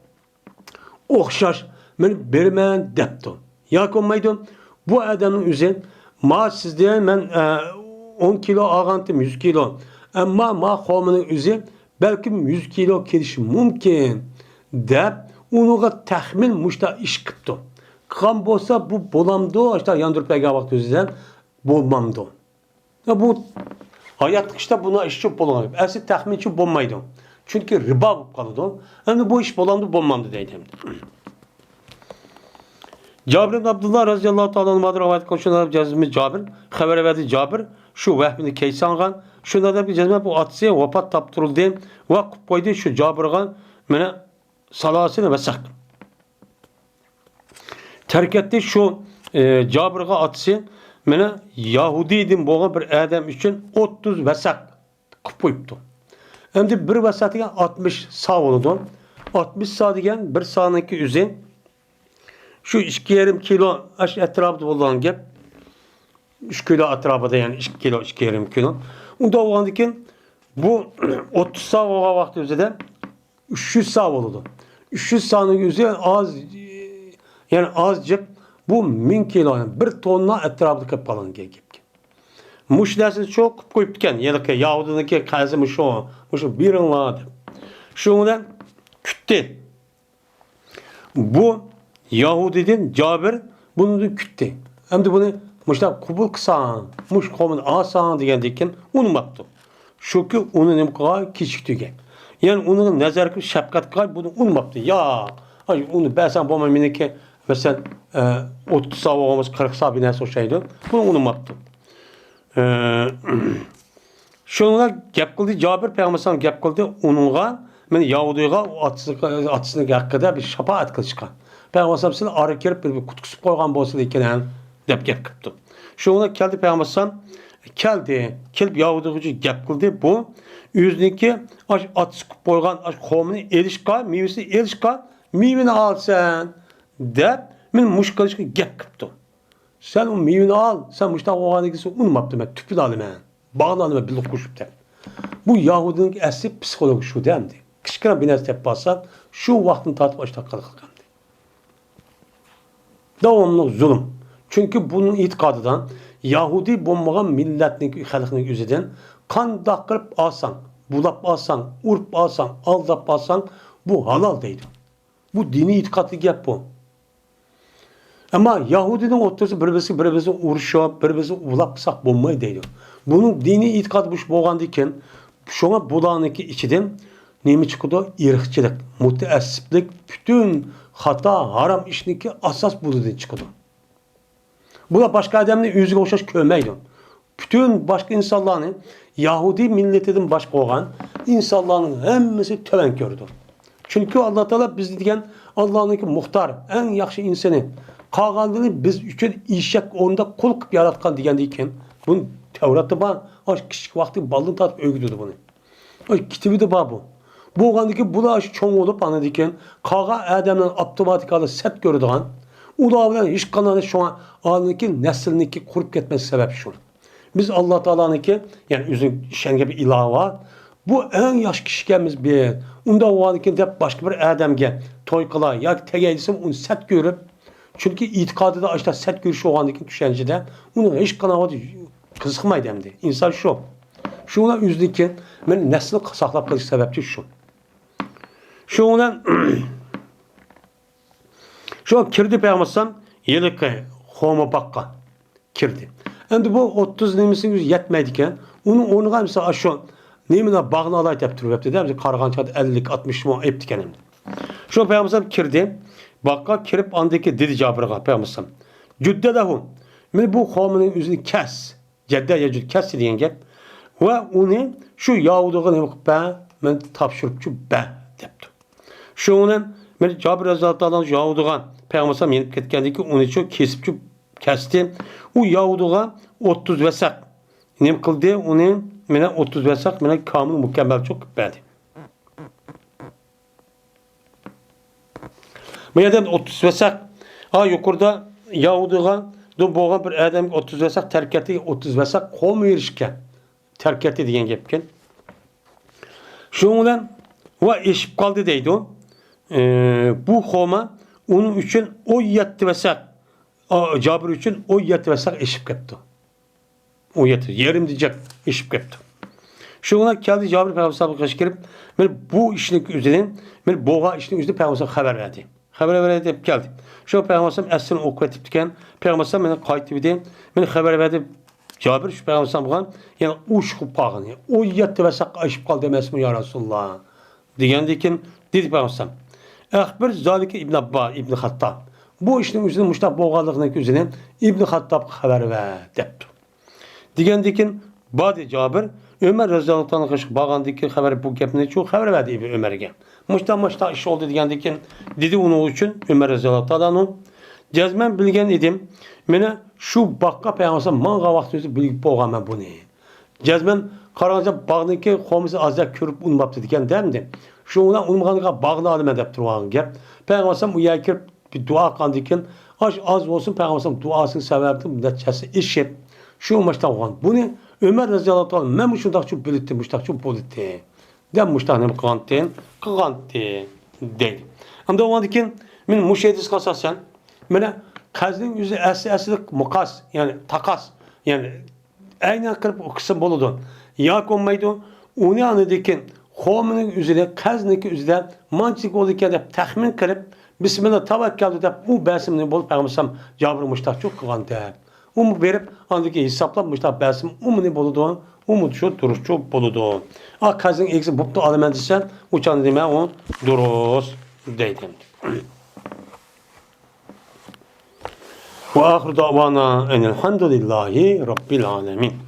okşaş ben bermen deptim. Ya konmaydım bu adamın üzerine ma sizde ben 10 kilo ağantım 100 kilo ama ma kovmanın üzerine belki 100 kilo keliş mümkün dep onu tahmin muşta iş kıptı. Kan bolsa bu bolamdı işte yandırıp peygamber vakti üzerine bolmamdı. Ya bu hayat işte buna işçi bolamdı. Esi tahminçi bolmaydı. Çünkü riba kalıdı. Hem bu iş bolamdı bolmamdı deydim. Cabir ibn Abdullah radıyallahu ta'ala anh'ın rivayet konuşulan cazimi Cabir, haber verdi Cabir, şu vehbini keysangan, şunda da bir cazime bu atsiye vefat taptırıldı ve koydu şu Cabir'gan mene salasını ve sak. Terk etti şu Cabir'ga atsiye mene Yahudiydim boğan bir adam için 30 vesak koyuptu. Hem de bir vesatiga 60 sağ oldu. 60 sağ diyen bir sağınınki üzerine şu 2,5 kilo etrafında olan gap 3 kilo etrafında yani 2 kilo 2,5 kilo. Onda olandıkken bu 30 sağ olan vakti üzerinde 300 sağ oldu. 300 sağının üzerine az yani azıcık bu 1000 kilo yani 1 tonla etrafında kapalan gibi. Muşlasını çok koyup diken ya da Yahudiniki kazımı şu birin vardı. Şundan kütte. Bu Yahudiden Cabir bunu da kütte. Hem de bunu Muşta kubul kısan, muş komun asan degendeki unutmaptı. Şu ki onun imkanı küçük diye. Yani onun nazarı şefkat kay bunu unutmaptı. Ya, ay onu ben sen bu memleki mesela 30 savağımız 40 sabine soşaydı. Bunu unutmaptı. Şunlar gap kıldı Cabir Peygamber gap kıldı onunla men Yahudiga atısını hakkında bir şafaat kılışkan. Peygamber sizni arı kirip bir kutuksuz koygan bolsa ekan dep gap kıptı. Şunlar geldi Peygamber kelip Yahudiga gap kıldı bu yüzniki atısı koygan qomini elişka mevisi elişka mevini alsan dep men muşkalışka gap kıptı. Sen o mevini al, sen muşta oğanıkisi unutmaptı men tüpü alayım men. Bağlanma bir koşup da. Bu Yahudinin asli psikoloji şu demdi. Kışkıra bir nesne yaparsan şu vaktin tartıp açta kalkandı. Devamlı zulüm. Çünkü bunun itikadıdan Yahudi bombagan milletinin halkının yüzünden kan dakırıp alsan, bulap alsan, urp alsan, aldap alsan bu halal değil. Bu dini itikatlı yap bu. Ama Yahudinin otursa birbirisi uğraşıyor, birbirisi ulapsak bulmayı değil. Bunun dini itikad bu boğandıyken, şuna bulanıki içiden neymi çıkıyordu? İrkçılık, müteessiplik, bütün hata, haram işindeki asas buludan çıkıyordu. Bu da başka adamın yüzüge oşaş kömeydi. Bütün başka insanların, Yahudi milletinin başka olan insanların hemmesi töven gördü. Çünkü Allah Teala biz diyen Allah'ın muhtar, en yaxşı insanı, qalğanlığını biz üçün işek onda kul qıp yaratqan degəndikən bunun Tevrat'ta var. Kiçik vaxtı balını tatıb ögüdüdü bunu. Kitabi de var bu. Bu olğandakı bu da çoğun olup anladikən qağa Adəmdən avtomatikalı set gördüğün ulavdan hiç kanalı şu an alındaki neslindeki kurup gitmesi sebep şu. Biz Allah Teala'nınki yani üzün şenge bir ilah var. Bu en yaş kişiğimiz bir. Onda o anki de başka bir Adem'ge toy kıla ya tegeylisim onu set görüp çünkü itikadı da işte set görüşü o andaki düşüncede onu hiç kanalı kızıkmaydı hem de. İnsan şu. Şuna üzdükü ben nesli saklap kılıç sebepçi şu. Şuna şu an kirdi Peygamber yılıkı homo bakka kirdi. Şimdi bu 30 nemisin yüz yetmeydiken onu mesela şu nemine bağını alayt yaptırıp yaptı değil mi? Kargançadı 50'lik 60 mı eptiken hem de. Şu Peygamber kirdi. Bakka kirip andaki dedi Cabir'a Peygamber. Cüdde de hu. Bu hominin yüzünü kes. Cedde yecüd kes diyen gel. Ve onu şu Yahudi'ye ben tapşırıp şu depti. Şu onun ben Cabir Hazretleri'den Yahudi'ye Peygamber yenip ketkendeki onu çok kesip kesti. O Yahudi'ye 30 vesak. Nem kıldı onu mene 30 vesak mene kamil mükemmel çok verdi. Madem 30 vesak yukarıda Yahudi'ye boğan bir adam 30 vesak terk etti 30 vesak kol mu erişken terk etti diyen gepken. Şundan ve eşip kaldı deydi o. Bu koma onun için o yetti vesak Cabir için o yetti vesak eşip yaptı. O yetti. Yerim diyecek eşip yaptı. Şuna geldi Cabir Peygamber'e kaşkirip bu işin üzerine boğa işin üzerine Peygamber'e haber verdi. Haber verdi hep geldi. Şu Peygamber'e eslini okuyup diken Peygamber'e beni kayıt edip beni haber verdi. Cabir şu Peygamber'e bakın yani uçup kalın. O yetti vesak eşip kaldı demesi ya Resulullah. Diyendikin dedi Peygamber'e. Ekber zalike İbn Abba İbn Hattab. Bu işin üzerine müştak boğalığının üzerine İbn Hattab haber verdi. Diyendikin Badi Cabir Ömer Razıyallahu anh'a kaşık bağandaki haber bu gepini çok haber verdi Ömer'e. Muşta iş oldu diyendikin dedi onun için Ömer Razıyallahu anh'a cezmen bilgen idim. Mene şu bakka Peygamber manga vaxtı bilip boğam ben bunu. Cezmen karanca bağdaki komisi azyak körüp unmaptı diken demdi. Şu ona unmağanlığa bağlı adım edip durağın gep. Peygamber bu yakir bir dua kandikin az olsun Peygamber duasının sebebi neticesi işip şu maçta olan bunu Ömer Razıyallahu anh men muştak çok bilitti muştak çok politti. Dem muştak nem kantin değil. Ama o andikin men muşedis kasasen mene kazın yüzü eslik mukas yani takas yani aynen kırıp o kısım boludu. Ya konmaydı onu anedikin hominin üzerine kazniki üzerine mantık olurken de tahmin kırıp Bismillah tavakkal edip bu besimini bol Peygamber Cabir muştak çok kantin. Umut verip andaki hesaplanmışlar bəsim umut boludu. Umut şu duruş çok boludu. Kazın eksi buptu alımen desen uçan deme on duruz deydin. Ve ahir davana enelhamdülillahi rabbil alemin.